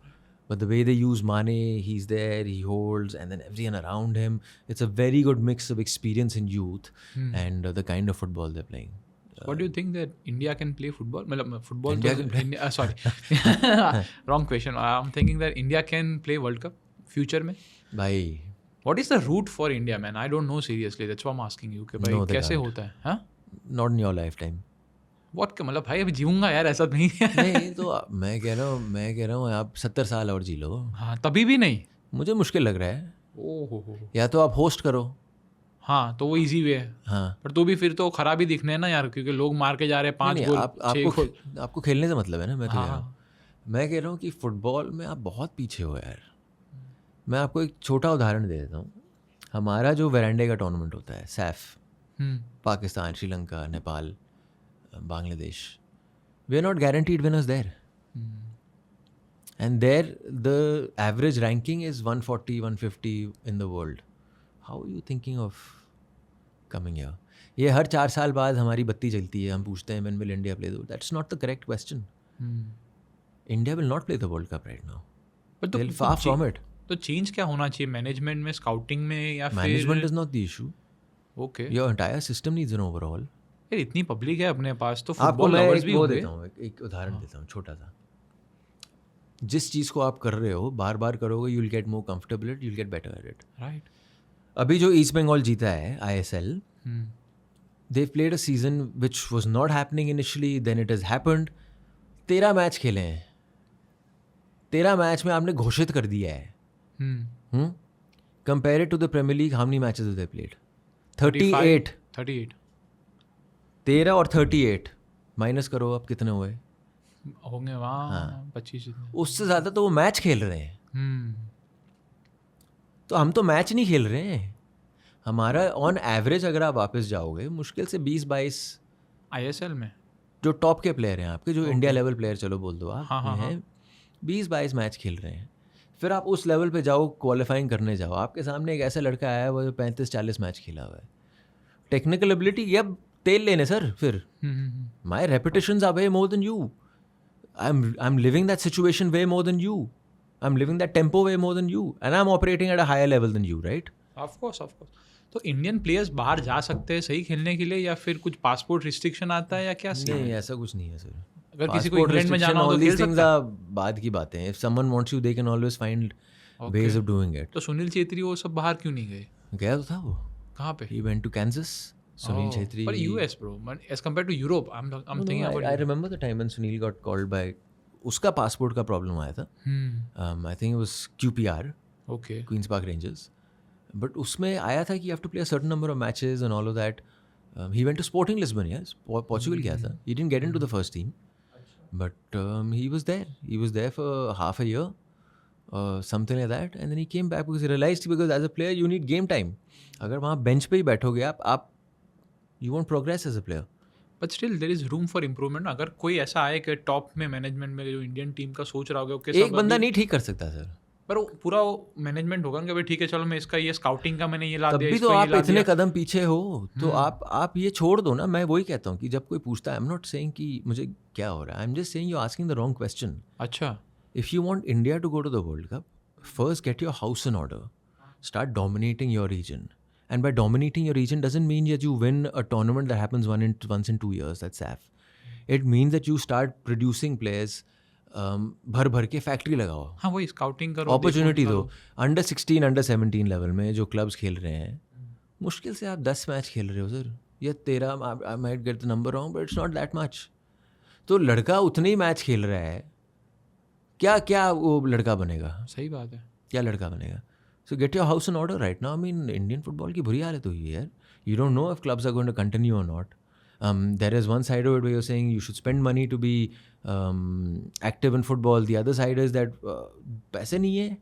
But the way they use Mane, he's there, he holds, and then everyone around him. It's a very good mix of experience and youth and the kind of football they're playing. What do you think that India can play football? मतलब football. India can play. Sorry, wrong question. I'm thinking that India can play World Cup future में. भाई. What is the route for India, man? I don't know seriously. That's why I'm asking you कि भाई कैसे होता है? हाँ? Not in your lifetime. What का मतलब भाई अभी जीऊंगा यार, ऐसा नहीं है. नहीं तो मैं कह रहा हूँ आप 70 साल और जी लो. हाँ, तभी भी नहीं. मुझे मुश्किल लग रहा है. ओहो. या तो आप होस्ट करो. हाँ, तो वो इजी वे है. हाँ. पर तो भी फिर तो खराब ही दिखने हैं ना यार, क्योंकि लोग मार के जा रहे हैं 5 गोल. आपको खेलने से मतलब है ना. मैं तो कह रहा हूँ, मैं कह रहा हूँ कि फुटबॉल में आप बहुत पीछे हो यार. मैं आपको एक छोटा उदाहरण दे देता हूँ. हमारा जो वेरांडे का टूर्नामेंट होता है, SAFF, Pakistan, Sri Lanka, Nepal, Bangladesh, we are not guaranteed winners there. And there the average ranking is 140, 150 in the world. How are you thinking of coming here? ये हर 4 साल बाद हमारी बत्ती जलती है, हम पूछते हैं when will India play the. That's not the correct question. India will not play the world cup right now. But they will far from it. तो चेंज क्या होना चाहिए मैनेजमेंट में, स्काउटिंग में, या फिर management is not the issue. Okay, your entire system needs an overall. यार इतनी पब्लिक है अपने पास तो आपको फुटबॉल मैं लवर्स भी होंगे. देता हूँ, एक उदाहरण देता हूँ छोटा सा. जिस चीज़ को आप कर रहे हो बार बार करोगे, you will get more comfortable it, you will get better at it. Right. अभी जो ईस्ट बंगाल जीता है ISL, they've played a season which was not happening initially, then it has happened. 13 match खेले हैं. 13 मैच में आपने घोषित कर दिया है. Compare it to the Premier League, how many matches have they played? 38. 13 और 38 माइनस करो आप, कितने हुए होंगे वहाँ? 25. उससे ज़्यादा तो वो मैच खेल रहे हैं. तो हम तो मैच नहीं खेल रहे हैं. हमारा ऑन एवरेज अगर आप वापस जाओगे मुश्किल से 20-22 ISL में जो टॉप के प्लेयर हैं आपके, जो इंडिया लेवल प्लेयर चलो बोल दो आप, हाँ. हैं 20-22 मैच खेल रहे हैं. फिर आप उस लेवल पे जाओ, क्वालिफाइंग करने जाओ, आपके सामने एक ऐसा लड़का आया है वो 35-40 मैच खेला हुआ है. टेक्निकल एबिलिटी ये अब तेल लेने सर. फिर my reputations are way more than you. I am living that situation way more than you. I am living that tempo way more than you and I am operating at a higher level than you, right? Of course. तो Indian players बाहर जा सकते हैं सही खेलने के लिए, या फिर कुछ पासपोर्ट रिस्ट्रिक्शन आता है या क्या सीन नहीं, है? ऐसा कुछ नहीं है सर. अगर किसी को इंग्लैंड में जाना हो तो खेल सकता है. बाद की बातें हैं. If someone wants you they can always find ways of doing it. तो सुनील छेत्री वो सब बाहर क्यों नहीं गए? गया तो था वो. कहाँ पे? He went to Kansas. Sunil Chhetri. पर US bro, as compared to Europe, I'm thinking about I remember the time when Sunil got called by. उसका पासपोर्ट का प्रॉब्लम आया था. I think it was QPR. Okay. Queens Park Rangers. But उसमें आया था कि you have to play a certain number of matches and all of that. He went to Sporting Lisbon, yes. Portugal गया था. He didn't get into the first team. But he was there. He was there for half a year. Something like that. And then he came back because he realized because as a player you need game time. अगर वहाँ bench पे ही बैठोगे आप you won't progress as a player. But still there is room for improvement. अगर कोई ऐसा आए कि टॉप में मैनेजमेंट में जो इंडियन टीम का सोच रहा होगा एक बंदा नहीं ठीक कर सकता सर. पर वो पूरा मैनेजमेंट होगा कि भाई ठीक है चलो मैं इसका ये स्काउटिंग का मैंने ये ला दिया, तभी तो इसको ये आप ला इतने दिया. कदम पीछे हो तो आप ये छोड़ दो ना. मैं वही कहता हूँ कि जब कोई पूछता है, आई एम नॉट सेइंग कि मुझे क्या हो रहा है, I am just saying you asking the wrong question. अच्छा. If you want India to go to the World Cup, first get your house in order. Start dominating your region. And by dominating your region doesn't mean that you win a tournament that happens once in 2 years. That's SAF. It means that you start producing players. भर के factory लगाओ. हाँ वही scouting करो, opportunity दो. Under 16 under 17 level में जो clubs खेल रहे हैं, मुश्किल से आप 10 मैच खेल रहे हो सर, या 13. I might get the number wrong but it's not that much. तो लड़का उतने ही मैच खेल रहा है, क्या वो लड़का बनेगा? सही बात है. क्या लड़का बनेगा? So get your house in order right now. I mean Indian football की बुरी हालत हुई है यार. You don't know if clubs are going to continue और not. There is one side of it where you are saying you should spend money to be active in football. The other side is that पैसे नहीं है,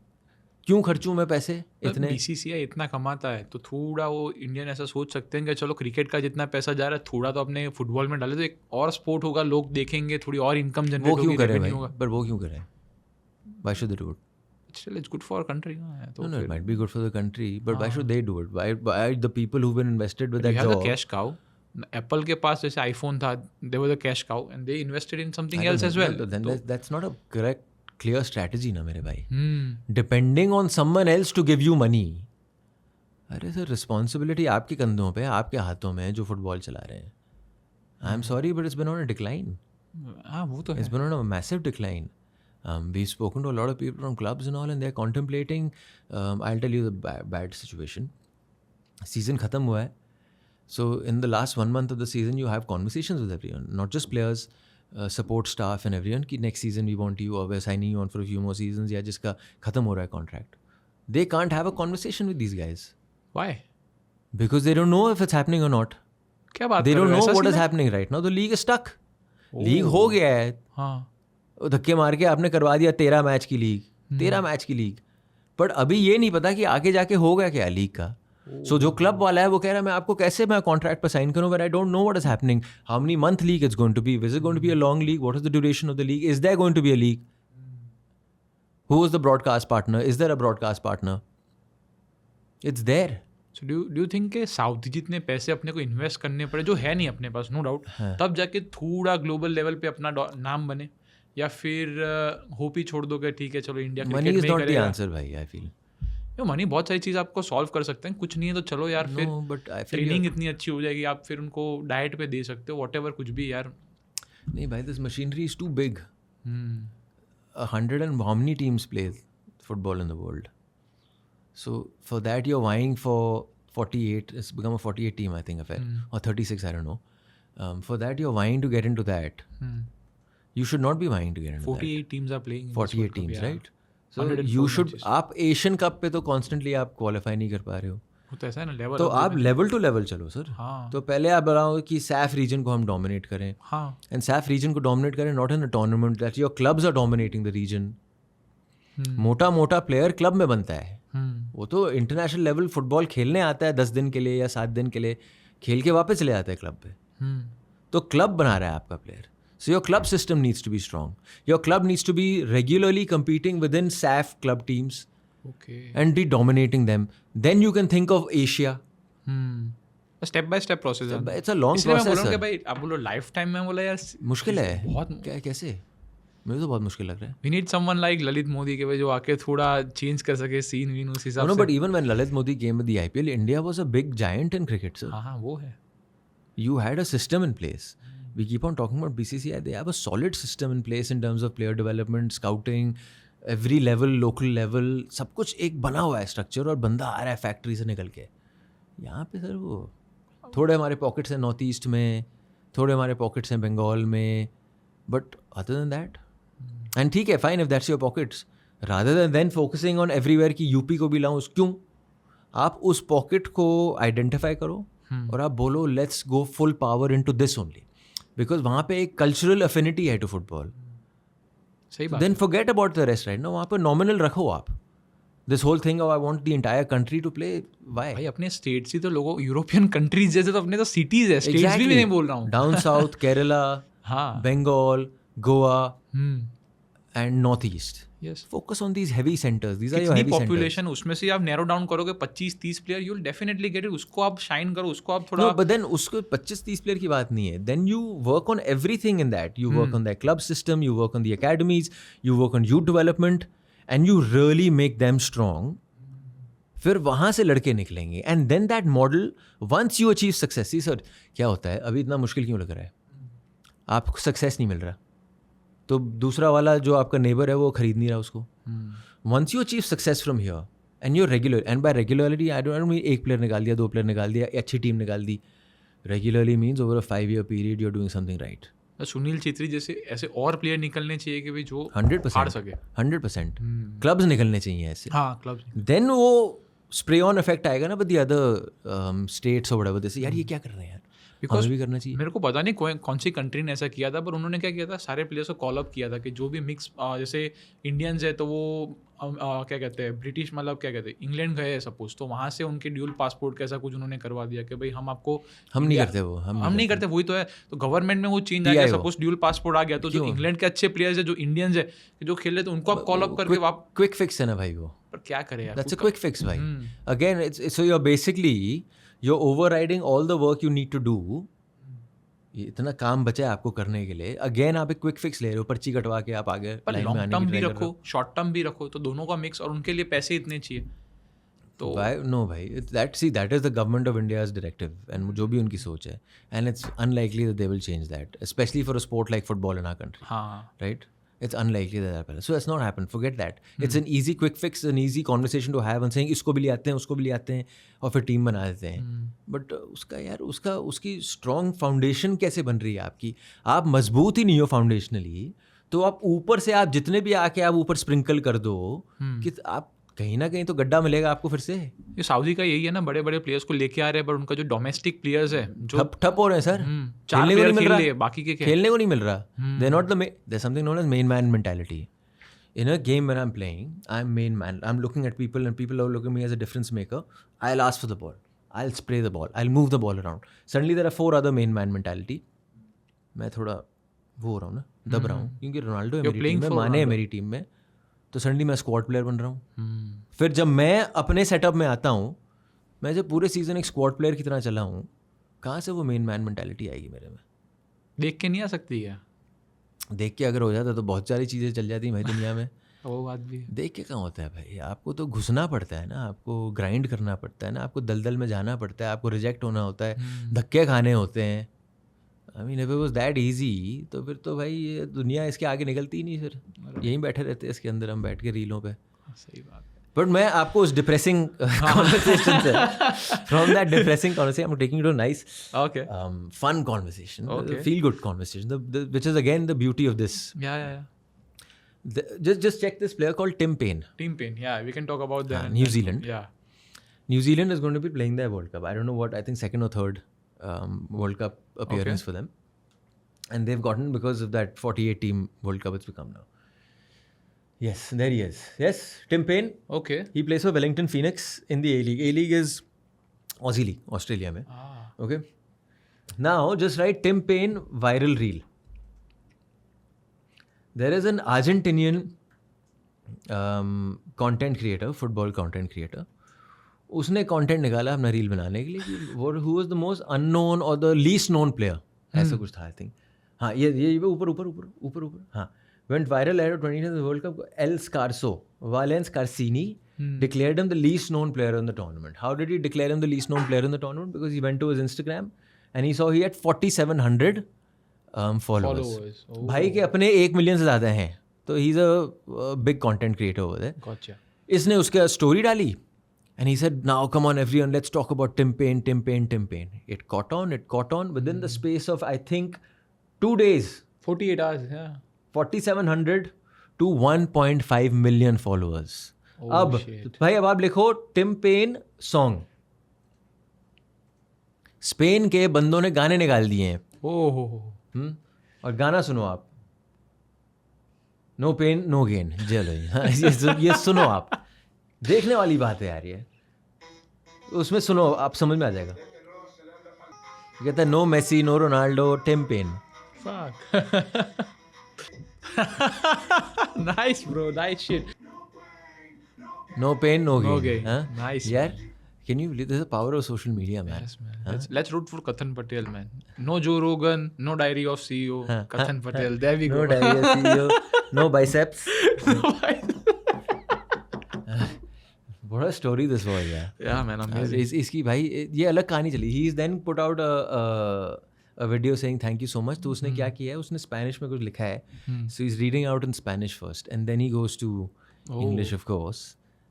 क्यों खर्चूं मैं पैसे इतने. BCCI इतना कमाता है तो थोड़ा वो इंडियन ऐसा सोच सकते हैं कि चलो क्रिकेट का जितना पैसा जा रहा है थोड़ा तो अपने फुटबॉल में डाले तो एक और स्पोर्ट होगा, लोग देखेंगे, थोड़ी और इनकम जनरेट वो होगी. क्यों करे भाई? होगा. पर वो क्यों करे? Why should they do it? Still it's good for our country. तो No, it might be good for the country, but why should they do it? Why the people who've been invested with that you have job? the cash cow. Apple के पास जैसे iPhone था, they were the cash cow and they invested in something I don't else as know. well. Then तो, that's not a correct, clear strategy ना मेरे भाई. Depending on someone else to give you money. अरे sir responsibility आपके कंधों पे, आपके हाथों में जो फुटबॉल चला रहे हैं. I am sorry but it's been on a decline. हाँ वो तो है. It's been on a massive decline. We've spoken to a lot of people from clubs and all, and they're contemplating. I'll tell you the bad situation. Season khatam hua hai. So in the last 1 month of the season, you have conversations with everyone, not just players, support staff and everyone. Ki next season we want you, or we're signing you on for a few more seasons. या जिसका khatam हो रहा है contract. They can't have a conversation with these guys Why? because they don't know if it's happening or not. क्या बात They कर don't रहे हो? know ऐसा what is सीन है? happening right now. The league is stuck. League हो गया है. हाँ. धक्के मार के आपने करवा दिया 13 मैच की लीग. 13 मैच की लीग. बट अभी ये नहीं पता कि आगे जाके होगा क्या लीग का. सो जो क्लब वाला है वो कह रहा है मैं आपको कैसे मैं कॉन्ट्रैक्ट पर साइन करूं, but I don't know what is happening. How many month league it's going to be? Is it going to be a long league? What is the duration of the league? Is there going to be a league? Who is the broadcast partner? Is there a broadcast partner? It's there. So do you think कि Saudi जितने पैसे अपने को invest करने पड़े, जो है नहीं अपने पास, नो डाउट, तब जाके थोड़ा ग्लोबल लेवल पे अपना नाम बने, या फिर होप ही छोड़ दोगे ठीक है चलो इंडिया मनी क्रिकेट इज में नॉट द करेगा. आंसर भाई. आई फील मनी बहुत सारी चीज़ आपको सॉल्व कर सकते हैं. कुछ नहीं है तो चलो यार फिर no but I feel training इतनी अच्छी हो जाएगी, आप फिर उनको डाइट पे दे सकते हो, वॉट एवर कुछ भी यार. नहीं भाई, this machinery is too big. 100 and how many teams play football in the world? So for that you're vying for 48. It's become a 48 team I think affair, or 36, I don't know. For that you're vying to get into that. You should not be vying to get into 48 teams are playing. that. 48 teams, right? So you should. आप Asian cup पे तो constantly आप qualify नहीं कर पा रहे हो. वो तो ऐसा है ना लेवल. तो आप लेवल टू लेवल चलो सर. हाँ. तो पहले आप बताओ कि सैफ रीजन को हम डोमिनेट करें. हाँ. And SAF region को dominate करें, not in a tournament that your clubs are dominating the region. मोटा मोटा प्लेयर क्लब में बनता है. वो तो इंटरनेशनल लेवल फुटबॉल खेलने आता है 10 दिन के लिए या 7 दिन के लिए, खेल के वापस चले जाता है क्लब पे। तो क्लब बना रहा है आपका player, so your club system needs to be strong, your club needs to be regularly competing within SAF club teams Okay. and be dominating them, then you can think of Asia. Step by step process है। It's a long इसलिए मैं बोल process, रहा हूँ कि sir. भाई आप बोलो लाइफ टाइम में, बोला यार मुश्किल है बहुत। क्या, कैसे? मुझे तो बहुत मुश्किल लग रहा है। We need someone like Lalit Modi के भाई जो आके थोड़ा चेंज कर सके सीन वीन उस हिसाब No, से। but even when Lalit Modi came with the IPL, India was a big giant in cricket, sir. हाँ वो है। You had a system in place. We keep on talking about BCCI. They have a solid system in place in terms of player development, scouting, every level, local level, सब कुछ एक बना हुआ है structure, और बंदा आ रहा है फैक्ट्री से निकल के। यहाँ पे सर वो थोड़े हमारे पॉकेट्स हैं नॉर्थ ईस्ट में, थोड़े हमारे पॉकेट्स हैं बंगाल में, but other than that, and ठीक है, fine if that's your pockets, rather than focusing on everywhere की यूपी को भी लाऊं, क्यों? आप उस पॉकेट को आइडेंटिफाई करो और आप बोलो let's go full power into this only, because वहाँ पे एक कल्चरल अफिनिटी है टू फुटबॉल। सही बात। Then forget about the rest, right ना, वहाँ पे नॉमिनल रखो आप। This whole thing I want the entire country to play, why? भाई अपने स्टेट्स ही तो लोगों, यूरोपियन कंट्रीज जैसे तो अपने तो सिटीज है, स्टेट्स भी नहीं बोल रहा हूँ। डाउन साउथ केरला, हाँ। Bengal, Goa and north east, yes. Focus on these heavy centres, these are your कितनी हेवी सेंटर्स। पॉपुलेशन, उसमें से आप नैरो डाउन करोगे 25-30 player, you will definitely get it. उसको आप शाइन करो, उसको आप थोड़ा No, but then उसको 25-30 प्लेयर की बात नहीं है। Then you work on everything in that. You work on their club system, you work on the academies, you work on youth development, and you really make them strong. फिर वहाँ से लड़के निकलेंगे, and then that model, once you achieve success, see sir, क्या होता है अभी इतना मुश्किल क्यों लग रहा है? आपको सक्सेस नहीं मिल रहा, तो दूसरा वाला जो आपका नेबर है वो खरीद नहीं रहा उसको। Once you achieve success from here, and you're regular, and by regularity I don't mean एक प्लेयर निकाल दिया, 2 प्लेयर निकाल दिया, अच्छी टीम निकाल दी। Regularly means over a 5-year period you're doing something right. Sunil Chhetri जैसे ऐसे और प्लेयर निकलने चाहिए कि भाई जो 100%, हार सके। 100%। क्लब्स निकलने चाहिए ऐसे। हाँ क्लब। देन वो स्प्रे ऑन इफेक्ट आएगा ना विद द अदर स्टेट्स और व्हाटएवर, जैसे यार ये क्या कर रहे हैं यार, हमें भी करना चाहिए। मेरे को पता नहीं कौन सी कंट्री ने ऐसा किया था, पर उन्होंने क्या किया था, सारे प्लेयर्स को कॉल अप किया था कि जो भी मिक्स, जैसे इंडियंस है तो वो क्या कहते हैं ब्रिटिश, मतलब क्या कहते हैं, इंग्लैंड गए सपोज, तो वहाँ से उनके ड्यूल पासपोर्ट कैसा कुछ उन्होंने करवा दिया कि भाई हम आपको, हम नहीं करते वो, हम नहीं करते, वही तो है। तो गवर्नमेंट में वो चेंज आ गया, सपोज ड्यूल पासपोर्ट आ गया, तो जो इंग्लैंड के अच्छे प्लेयर्स है, जो इंडियंस है जो खेल रहे, तो उनको आप कॉल अप करके आप, क्विक फिक्स है ना भाई वो, पर क्या करें यार, दैट्स अ क्विक फिक्स भाई। Again it's, so you are basically you are overriding all the work you need to do. ये इतना काम बचा है आपको करने के लिए, अगेन आप एक क्विक फिक्स ले रहे हो, पर्ची कटवा के आप आगे पर लाइन में लॉन्ग आने टर्म की भी ट्राई कर रहे रखो, शॉर्ट टर्म भी रखो, तो दोनों का मिक्स, और उनके लिए पैसे इतने चाहिए तो नो भाई, that is the government of India's directive, and जो भी उनकी सोच है, and it's unlikely that they will change that, specially for a sport like football in our country, हाँ right? It's unlikely that happens. So it's not happened. Forget that. It's an easy quick fix, an easy conversation to have and saying इसको भी ले आते हैं, उसको भी ले आते हैं, और फिर टीम बना देते हैं। बट उसका यार उसकी स्ट्रॉन्ग फाउंडेशन कैसे बन रही है आपकी? आप मजबूत ही नहीं हो फाउंडेशनली, तो आप ऊपर से आप जितने भी आके आप ऊपर स्प्रिंकल कर दो कि आप कहीं ना कहीं तो गड्ढा मिलेगा आपको फिर से। ये सऊदी का यही है ना, बड़े बड़े प्लेयर्स को लेके आ रहे हैं, पर उनका जो डोमेस्टिक प्लेयर्स है जो ठप हो रहे हैं सर, 4 खेलने को नहीं मिल रहा, बाकी के क्या? खेलने को नहीं मिल रहा। They not the, there something known as men man mentality in a game when I'm playing. I'm main man, I'm looking at people and people are looking at me as a difference maker. I'll ask for the ball, I'll spray the ball, I'll move the ball around. Suddenly there are 4 other main man mentality. मैं थोड़ा वो हो रहा हूँ ना, दब रहा हूँ, क्योंकि रोनाल्डो है मेरी टीम में, माने है मेरी टीम में, तो सडनली मैं स्क्वाड प्लेयर बन रहा हूँ। फिर जब मैं अपने सेटअप में आता हूँ, मैं जब पूरे सीजन एक स्क्वाड प्लेयर की तरह चला हूँ, कहाँ से वो मेन मैन मेंटालिटी आएगी मेरे में? देख के नहीं आ सकती है, देख के अगर हो जाता तो बहुत सारी चीज़ें चल जाती भाई दुनिया में। वो बात भी देख के कहाँ होता है भाई, आपको तो घुसना पड़ता है ना, आपको ग्राइंड करना पड़ता है ना, आपको दलदल में जाना पड़ता है, आपको रिजेक्ट होना होता है, धक्के खाने होते हैं। I mean if it was that easy, तो फिर तो भाई ये दुनिया इसके आगे निकलती ही नहीं, फिर यहीं बैठे रहते हैं इसके अंदर हम बैठ के रीलों पे। सही बात। बट मैं आपको उस डिप्रेसिंग कॉन्वर्सेशन से, from that depressing conversation, I am taking to nice okay fun conversation, Okay. feel good conversation, which is again the beauty of this. या Just check this player called Tim Payne. Tim Payne, या we can talk about that. New Zealand. या New Zealand is going to be playing their World Cup. I don't know what, I think second or third World Cup appearance for them. And they've gotten, because of that 48 team World Cup it's become now. Yes, there he is. Yes, Tim Payne. Okay. He plays for Wellington Phoenix in the A-League. A-League is Aussie League, Australia में. Okay. Now, just write Tim Payne viral reel. There is an Argentinian content creator, football content creator. उसने content निकाला अपना reel बनाने के लिए कि who was the most unknown or the least known player. ऐसा कुछ था I think. हाँ ये ऊपर हाँ. Went viral ahead of 2010 World Cup. El Scarso, Valens Carsini declared him the least known player in the tournament. How did he declare him the least known player in the tournament? Because he went to his Instagram and he saw he had 4,700 followers. Oh. भाई के अपने 1 million से ज़्यादा हैं. तो he's a big content creator over there. Gotcha. इसने उसका story डाली and he said, now come on everyone, let's talk about Tim Payne. It caught on within the space of I think 2 days. 48 hours, yeah. 4,700 to 1.5 million followers. Oh, अब shit. भाई अब आप लिखो Tim Paine song. Spain के बंदों ने गाने निकाल दिए हैं. Oh. और गाना सुनो आप. No pain no gain. चलो ये सुनो आप. देखने वाली बात है यार ये. उसमें सुनो आप समझ में आ जाएगा. कहता है no Messi no Ronaldo Tim Payne. Fuck. Nice, bro. Nice shit. No pain, no gain. No gain. Huh? Nice, यार, can you believe? There's a power of social media, man. Yes, man. Let's root for Kathan Patel, man. No Joe Rogan, no Diary of CEO. Kathan Patel. There we No go. diarrhea, CEO, no biceps. What a story this was, yeah. Yeah, man. Amazing. इसकी भाई ये अलग कहानी चली. He's then put out a video saying thank you so much. तो उसने क्या किया है? उसने Spanish में कुछ लिखा है. So he's reading out in Spanish first, and then he goes to English, of course.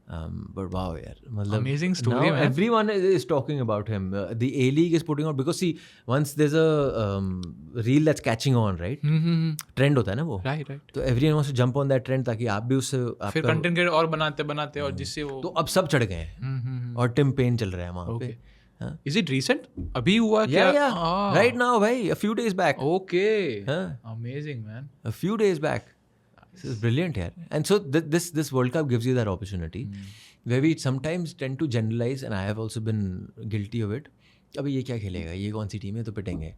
But wow, यार. मतलब Amazing story, now man. everyone is talking about him. The A-League is putting out because see, once there's a reel that's catching on, right? Trend होता है ना वो. Right. तो everyone wants to jump on that trend ताकि आप भी उससे फिर आपका कंटेंट क्रिएटर और बनाते और जिससे वो तो अब सब चढ़ गए हैं. और टिम पेन चल रहा है वहाँ पे. Is it recent? अभी हुआ क्या? Yeah. Right now, भाई. A few days back. Okay. Huh? Amazing, man. A few days back. This is brilliant here. And so this World Cup gives you that opportunity where we sometimes tend to generalize, and I have also been guilty of it. अभी ये क्या खेलेगा? ये कौन सी team है? तो पिटेंगे.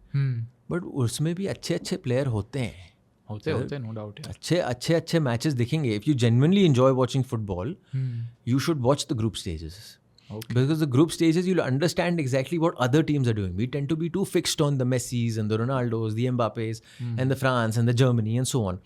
But उसमें भी अच्छे प्लेयर होते हैं. होते no doubt. अच्छे मैचेस दिखेंगे. If you genuinely enjoy watching football, you should watch the group stages. Okay. Because the group stages, you'll understand exactly what other teams are doing. We tend to be too fixed on the Messis and the Ronaldos, the Mbappes, and the France and the Germany and so on.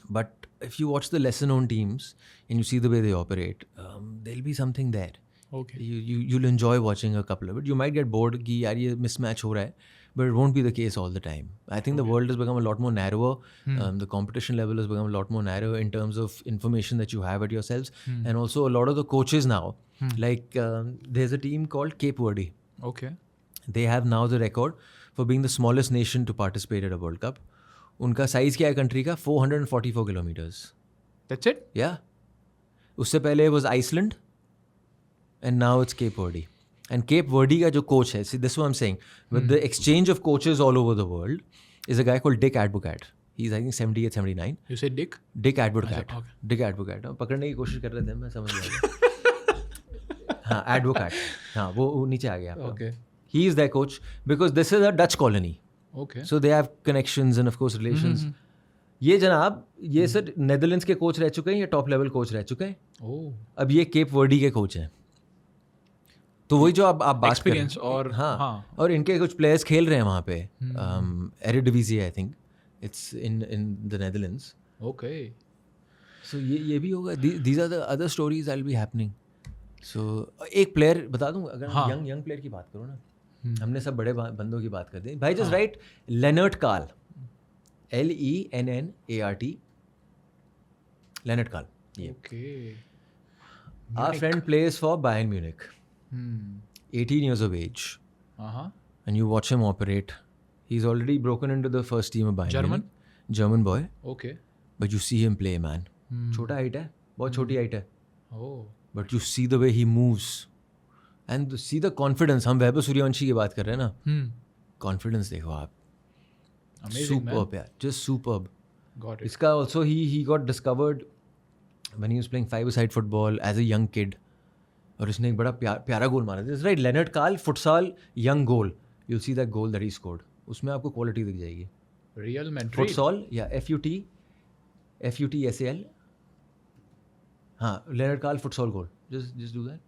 But if you watch the lesser known teams and you see the way they operate, there'll be something there. Okay. You'll enjoy watching a couple of it. You might get bored कि यार ये mismatch हो रहा है, but it won't be the case all the time. I think the world has become a lot more narrower. The competition level has become a lot more narrow in terms of information that you have at yourselves. And also a lot of the coaches now, like there's a team called Cape Verde. Okay. They have now the record for being the smallest nation to participate at a World Cup. उनका size क्या है country का? 444 kilometers. That's it? Yeah. उससे पहले was Iceland, and now it's Cape Verde. And Cape Verde का जो coach है, see this is what I'm saying, with the exchange of coaches all over the world, is a guy called Dick Advocaat. He's I think 78, 79. You said Dick? Dick Advocaat. Okay. Dick Advocaat. पकड़ने की कोशिश कर रहे थे, मैं समझ गया. हाँ, Advocaat. हाँ, वो नीचे आ गया. Okay. He is their coach because this is a Dutch colony. Okay. So they have connections and of course relations. ये जनाब, ये सर नेदरलैंड्स के कोच रह चुके हैं या टॉप लेवल कोच रह चुके हैं. Oh. अब ये केप वर्डी के कोच हैं. तो वही जो आप बात कर रहे हैं. Experience और हाँ. और इनके कुछ प्लेयर्स खेल रहे हैं वहाँ पे. Eredivisie I think. It's in the Netherlands. Okay. So ये भी होगा. These are the other stories that will be happening. So एक प्लेयर बता दूँ अगर यंग प्लेयर की बात करो ना. हमने सब बड़े बंदों की बात कर दी. भाई just write Lennart Carl. LENNART. Leonard Carl. Yeah. Okay. Our friend plays for Bayern Munich. 18 years of age. And you watch him operate. He's already broken into the first team of Bayern German? Munich. German boy. Okay. But you see him play, man. छोटा height है. बहुत छोटी height है. Oh. But you see the way he moves. And see the confidence. हम वैभव सूर्यवंशी की बात कर रहे हैं ना. Confidence देखो आप. Amazing, Superb, man. यार. Just superb. Got it. इसका also he got discovered when he was playing five-a-side football as a young kid, और उसने एक बड़ा प्यारा गोल मारा था. Right, Lennart Karl futsal young goal. You'll see that goal that he scored. उसमें आपको क्वालिटी दिख जाएगी. Real Madrid. फुटसाल या FUTSAL. हाँ, Lennart Karl futsal goal. Just do that.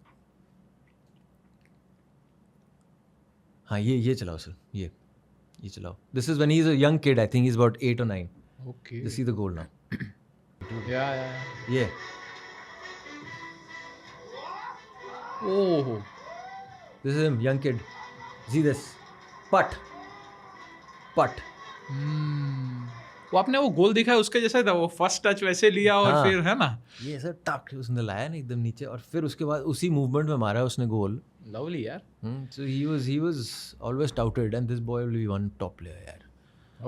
हाँ, ये चलाओ सर. ये चलाओ. This is when he's a young kid. I think he's about 8 or 9. Okay. You see the goal now. Yeah. Yeah. Oh. This is him, young kid. See this. Putt. वो आपने वो गोल दिखा है उसके जैसा था, वो फर्स्ट टच वैसे लिया और हाँ. फिर है ना. ये सर टक उसने लाया ना एकदम नीचे, और फिर उसके बाद उसी मूवमेंट में मारा उसने गोल. लवली यार. So he was always touted, and this boy will be one top player यार.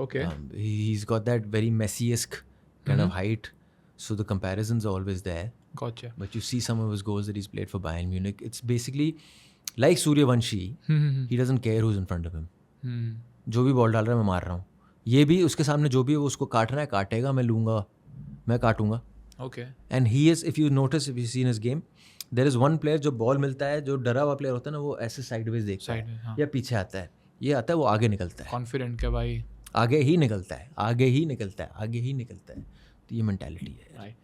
Okay. He's got that very Messi-esque kind of height, so the comparisons are always there. Gotcha. But you see some of his goals that he's played for Bayern Munich. It's basically like Suryavanshi. He doesn't care who's in front of him. जो भी ball डाल रहा है मैं मार रहा हूँ. ये भी उसके सामने जो भी है वो उसको काटना है, काटेगा, मैं लूँगा, मैं काटूंगा. Okay. And he is, if you notice, if you see in his game, there is one player जो बॉल मिलता है, जो डरा हुआ प्लेयर होता है ना, वो ऐसे साइडवेज देखता है, हाँ. या पीछे आता है, ये आता है, वो आगे निकलता है. Confident के भाई. आगे ही निकलता है. तो ये मेंटालिटी है. Right.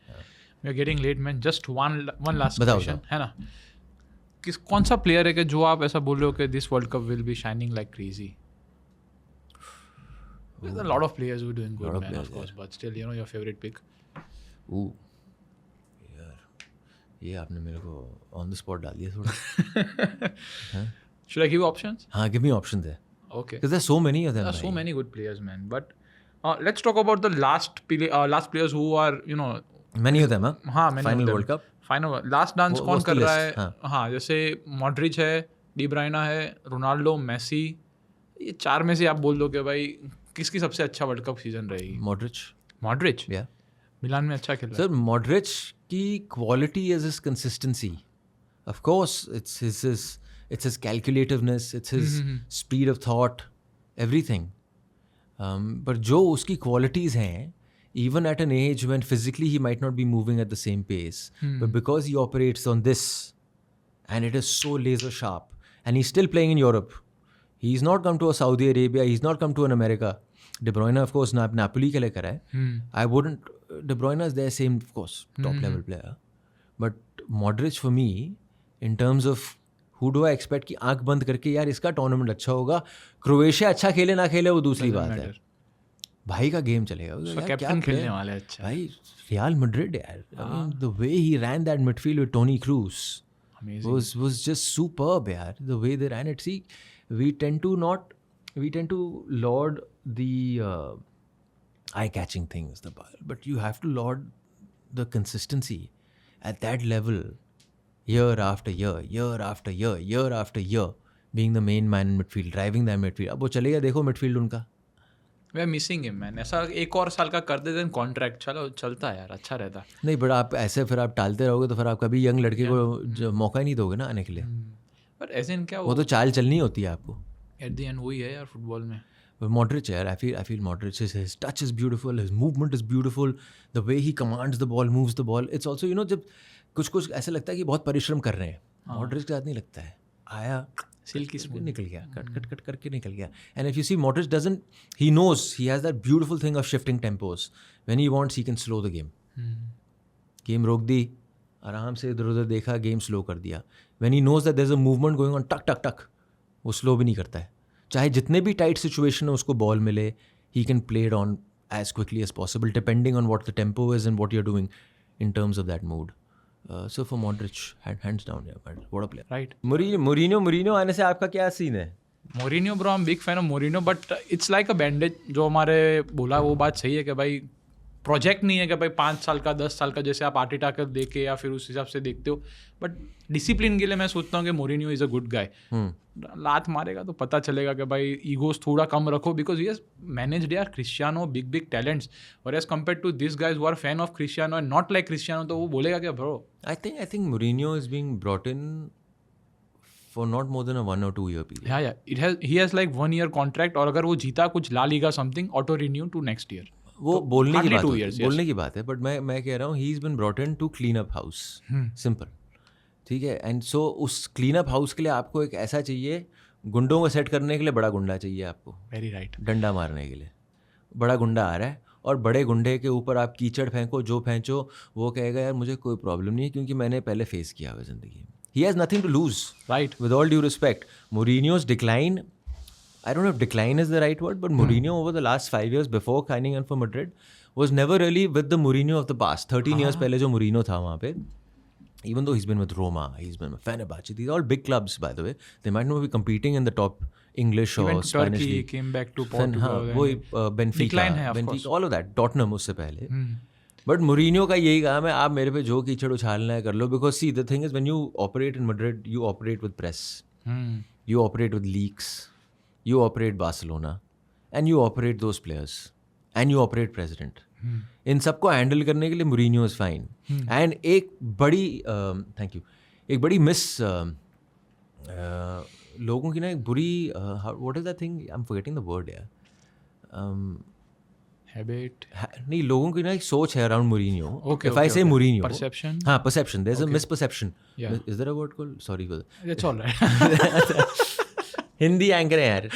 We are getting late man. Just one last बताओ, question है ना. कौन सा प्लेयर है कि जो आप ऐसा बोल रहे हो कि this world cup will be shining like crazy? There's a lot of players who are doing good, man, of course, but still, you know, your favorite pick. यार ये आपने मेरे को ऑन द स्पॉट डाल दिया थोड़ा. Should I give you options? हाँ, give me options there. Okay. Because there's so many of them. There are so many good players, man. But let's talk about the last players who are, you know. Many of them, huh? हाँ, many Final of them. World Cup. Final last dance वो- कौन what's कर the रहा list? है? हाँ, जैसे Modric है, D Briana है, रोनाल्डो, मेसी. ये चार में से आप बोल दो कि भाई किसकी सबसे अच्छा वर्ल्ड कप सीजन रहेगी? मॉड्रिच. Yeah. मिलान में अच्छा खेल रहा है. Sir, Modric की quality is his consistency. Of course, it's his calculativeness, it's his speed of thought, everything. But जो उसकी qualities हैं, even at an age when physically he might not be moving at the same pace, but because he operates on this, and it is so laser sharp, and he's still playing in Europe. He's not come to a Saudi Arabia. He's not come to an America. De Bruyne, of course, Napoli के लिए करा है. I wouldn't. De Bruyne is their same, of course, top level player. But Modric for me, in terms of who do I expect कि आंख बंद करके यार इसका टूर्नामेंट अच्छा होगा, क्रोएशिया अच्छा खेले ना खेले वो दूसरी बात है. भाई का गेम चलेगा. कैप्टन खेलने वाले अच्छा. भाई Real Madrid यार. I mean, the way he ran that midfield with Toni Kroos was just superb यार. The way they ran it. See, we tend to laud the eye-catching things, but you have to laud the consistency at that level, year after year, being the main man in midfield, driving that midfield. अब वो चलेगा, देखो midfield उनका. We are missing him, man. ऐसा एक और साल का कर देते हैं कॉन्ट्रैक्ट, चलो चलता है यार, अच्छा रहता. नहीं, बट आप ऐसे फिर आप टालते रहोगे तो फिर आप कभी यंग लड़के को जो मौका ही नहीं दोगे ना आने के लिए. बट ऐसे इन क्या वो तो चाल चलनी होती है आपको. एट द एंड वही है यार फुटबॉल में. Modric, यार, I feel Modric, his touch is beautiful, his movement is beautiful, the way he commands the ball, moves the ball. It's also, you know, जब कुछ ऐसा लगता है कि बहुत परिश्रम कर रहे हैं. Modric के साथ नहीं लगता है. आया, सिल्की स्मूथ निकल गया, कट करके निकल गया. And if you see, Modric he knows, he has that beautiful thing of shifting tempos. When he wants, he can slow the game. Game रोक दी, आराम से इधर उधर देखा, गेम स्लो कर दिया. When he knows that there's a movement going on, टक, वो स्लो भी नहीं करता है. चाहे जितने भी टाइट सिचुएशन है उसको बॉल मिले, he can play it on as quickly as possible, depending on what the tempo is and what you're doing in terms of that mood. So for Modric, hands down, yeah, what a player. Right. Mourinho आने से आपका क्या scene है? Mourinho, bro, I'm big fan of Mourinho, but it's like a bandage. जो हमारे बोला वो बात सही है कि भाई प्रोजेक्ट नहीं है कि भाई 5 साल का 10 साल का जैसे आप आर्टेटा कर देखे या फिर उस हिसाब से देखते हो. बट डिसिप्लिन के लिए मैं सोचता हूँ कि Mourinho is a good guy. लात मारेगा तो पता चलेगा कि भाई ईगोस थोड़ा कम रखो, बिकॉज ही हैज मैनेज्ड यार क्रिस्टियानो, बिग टैलेंट्स, और as compare to this guys who are fan of Cristiano and not like Cristiano, तो वो बोलेगा क्या bro? I think Mourinho is being brought in for not more than a 1 or 2 year period. Yeah. He has like 1 year contract, और अगर वो जीता कुछ La Liga something, auto renew to next year. वो बोलने की hardly बात 2 होती है, years, बोलने की बात है, बट मैं कह रहा हूँ he is been brought in to clean up house, simple, ठीक है. एंड सो उस क्लीन अप हाउस के लिए आपको एक ऐसा चाहिए, गुंडों को सेट करने के लिए बड़ा गुंडा चाहिए आपको, वेरी राइट. डंडा मारने के लिए बड़ा गुंडा आ रहा है, और बड़े गुंडे के ऊपर आप कीचड़ फेंको, जो फेंचो, वो कहेगा यार मुझे कोई प्रॉब्लम नहीं है क्योंकि मैंने पहले फेस किया हुआ ज़िंदगी में. He has nothing to lose, Right. with all due respect. Mourinho's decline, I don't know if decline is the right word, but Mourinho over the last 5 years before signing on for Madrid was never really with the Mourinho of the past. 13 years पहले जो Mourinho था वहाँ पे, even though he's been with Roma, he's been with Fenerbahce, these are all big clubs by the way. They might not be competing in the top English He or went to Spanish Turkey, league. came back to हाँ, Portugal. वही Benfica, Decline है, of course. Benfica, all of that, Tottenham उससे पहले. But Mourinho का यही काम है, आप मेरे पे जो कीचड़ उछालना है कर लो, because see the thing is when you operate in Madrid you operate with press, you operate with leaks, you operate Barcelona, and you operate those players, and you operate president. इन सबको हैंडल करने के लिए Mourinho is fine. And एक बड़ी thank you, एक बड़ी miss लोगों की ना एक बुरी what is that thing, I am forgetting the word यार, Habit. नहीं, लोगों की ना एक सोच है around Mourinho. Okay, If I okay, say okay. Mourinho, Perception? हाँ, perception. There's a misperception. Yeah. Is there a word called? Sorry for that. That's all right. Hindi anchor है यार.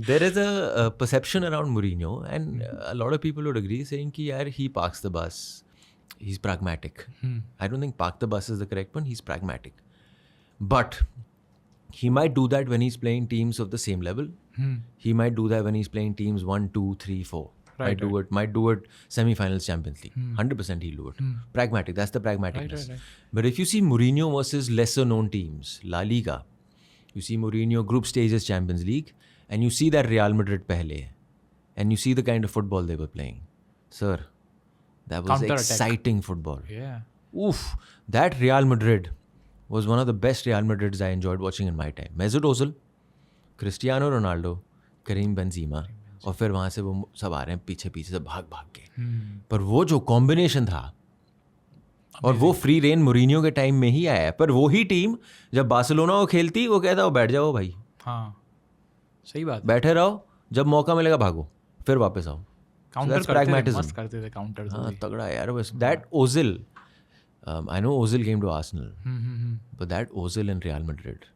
There is a perception around Mourinho, and a lot of people would agree saying कि यार he parks the bus. He's pragmatic. I don't think park the bus is the correct one. He's pragmatic. But he might do that when he's playing teams of the same level. He might do that when he's playing teams 1, 2, 3, 4. Might do it semi-finals Champions League. 100% he'll do it. Pragmatic. That's the pragmaticness. Right. But if you see Mourinho versus lesser known teams, La Liga, you see Mourinho group stages Champions League, and you see that Real Madrid pehle, and you see the kind of football they were playing. Sir, that was Counter-attack. exciting football. Yeah. Oof, that Real Madrid was one of the best Real Madrids I enjoyed watching in my time. Mesut Ozil, Cristiano Ronaldo, Karim Benzema, और फिर वहाँ से वो सब आ रहे हैं पीछे पीछे से भाग भाग के. पर वो जो कॉम्बिनेशन था, और वो फ्री रेन Mourinho के टाइम में ही आया. पर वो ही टीम जब बार्सिलोना को खेलती, वो कहता वो बैठ जाओ भाई, हाँ, सही बात. बैठे रहो, जब मौका मिलेगा भागो, फिर वापस आओ. काउंटर that's करते थे, pragmatism. मस्त करते थे काउंटर. हाँ, तगड़ा यार. बस that Ozil, I know Ozil came to Arsenal, but that Ozil in Real Madrid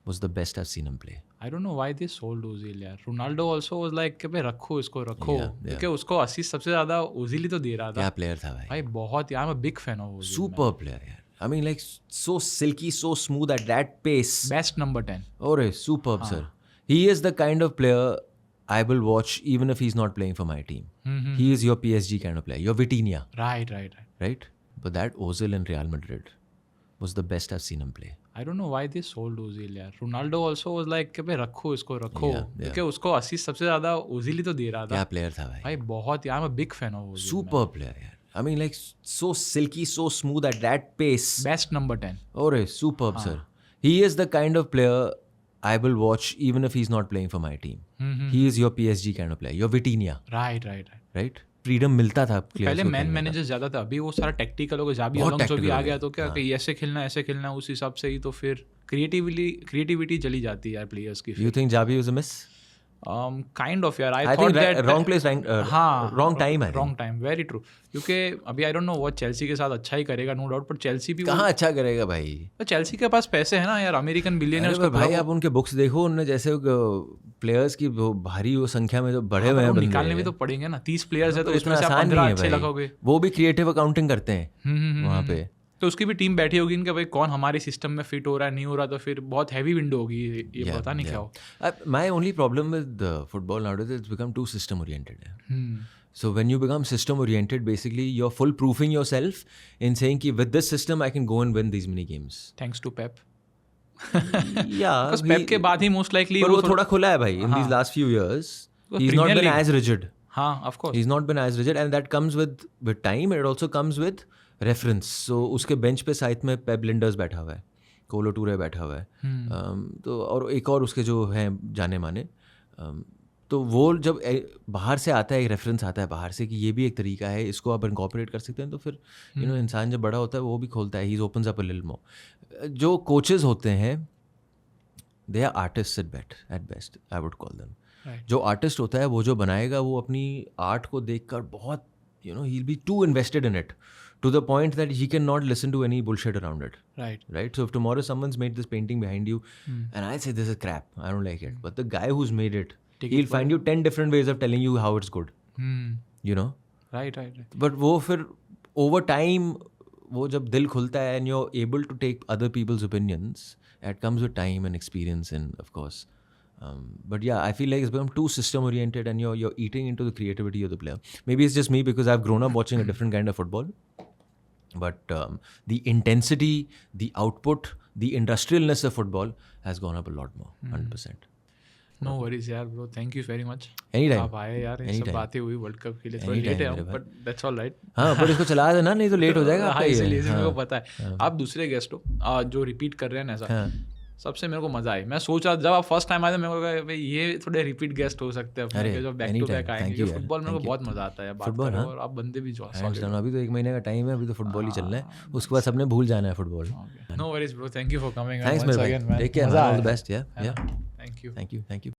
was the best I've seen him play. I don't know why they sold Ozil यार. Ronaldo also was like कि भाई रखो इसको, रखो, Yeah. क्योंकि उसको assist सबसे ज्यादा Ozil ही तो दे रहा था. क्या प्लेयर था भाई. भाई बहुत, I'm a big fan of Ozil. Super player यार. I mean like so silky, so smooth at that pace. Best number 10. Oh, superb sir. He is the kind of player I will watch even if he's not playing for my team. He is your PSG kind of player. Your Vitinha. Right? But that Ozil in Real Madrid was the best I've seen him play. I don't know why they sold Ozil यार. Ronaldo also was like कि भाई रखो इसको, रखो, Yeah. क्योंकि उसको assist सबसे ज्यादा Ozil ही तो दे रहा क्या था. प्लेयर था भाई. भाई बहुत, I'm a big fan of Ozil. Superb player यार. I mean like so silky, so smooth at that pace. Best number 10. Oh, superb sir. He is the kind of player I will watch even if he's not playing for my team. He is your PSG kind of player. Your Vitinha. Right. Freedom मिलता था players पहले को man खेलने का. Manager ज्यादा था. अभी वो सारा टेक्टिकल हो गया. जाबी बहुत अलोंसो भी tactical आ हो गया गया. तो क्या कि ऐसे खेलना उस हिसाब से ही, तो फिर क्रिएटिविटी चली जाती है यार प्लेयर्स की. You think Javi was a miss? Kind of यार. I I think thought that wrong place, wrong time. I think. Wrong time, very true. क्योंकि अभी आई डोंट नो वो चेल्सी के साथ अच्छा ही करेगा, नो डाउट. पर चेल्सी भी कहाँ अच्छा करेगा भाई. चेल्सी के पास पैसे है ना यार, अमेरिकन बिलियनर्स. अरे भाई आप उनके बुक्स देखो, उनने जैसे प्लेयर्स की वो भारी वो संख्या में जो बढ़े हुए हैं बंदे, निकालने भी तो पड़ेंगे ना. 30 प्लेयर्स है तो इतना उसमें से आप आसान 15 नहीं है अच्छे भाई. लगोगे. वो भी क्रिएटिव अकाउंटिंग करते हैं वहाँ पे. तो उसकी भी टीम बैठी होगी इनके, भाई कौन हमारे सिस्टम में फिट हो रहा है, नहीं हो रहा, तो फिर बहुत हैवी विंडो होगी ये पता नहीं क्या हो. My only problem with football nowadays is it's become too system oriented. So when you become system oriented, basically you're full proofing yourself in saying कि with this system I can go and win these many games. Thanks to Pep. Yeah. Because Pep के बाद ही most likely पर वो थोड़ा खुला है भाई. In these last few years, he's not been as rigid. हाँ, of course. He's not been as rigid, and that comes with time. It also comes with reference. So उसके बेंच पे side में पेप लिंडर्स बैठा हुआ है, कोलो टूरे बैठा हुआ है, तो और एक और उसके जो हैं जाने माने, तो वो जब बाहर से आता है, एक रेफरेंस आता है बाहर से कि ये भी एक तरीका है, इसको आप इनकॉर्पोरेट कर सकते हैं, तो फिर इंसान जब बड़ा होता है वो भी खोलता है. He opens up a little more. जो कोचेस होते हैं, they are artists at best, I would call them. Right. जो आर्टिस्ट होता है वो जो बनाएगा वो अपनी आर्ट को देखकर बहुत he'll be too invested in it to the point that he cannot listen to any bullshit around it. Right? So if tomorrow someone's made this painting behind you and I say this is crap, I don't like it, but the guy who's made it, he'll find you 10 different ways of telling you how it's good. Right. But वो फिर over time वो जब दिल खुलता है and you're able to take other people's opinions, it comes with time and experience and of course. But yeah, I feel like it's become too system oriented and you're eating into the creativity of the player. Maybe it's just me because I've grown up watching a different kind of football. But the intensity, the output, the industrialness of football has gone up a lot more, 100%. No worries यार bro, thank you very much. Anytime. आप आए यार, ये सब बातें हुई world cup के लिए, थोड़ा Anytime, लेट है मेरे भाई। but that's all right. हाँ पर इसको चला देना नहीं तो लेट हो जाएगा आपका हाँ, ये। इसीलिए मेरे को हाँ, पता है आप दूसरे गेस्ट हो जो रिपीट कर रहे हैं ना ऐसा, हाँ। सबसे मेरे को मजा आई। मैं सोच रहा जब आप फर्स्ट टाइम आए थे मेरे को लगा भाई ये थोड़े रिपीट गेस्ट हो सकते हैं अपने जो बैक टू बैक आएंगे। फुटबॉल मेरे को बहुत मजा आता है बात करने में, और आप बंदे भी जो अभी तो 1 महीने का टाइम है, अभी तो फुटबॉल ही चलना है, उसके बाद सबने भूल जाना है football. No worries bro, thank you for coming. Thanks मेरे भाई, take care, all the best. Yeah thank you. Thank you.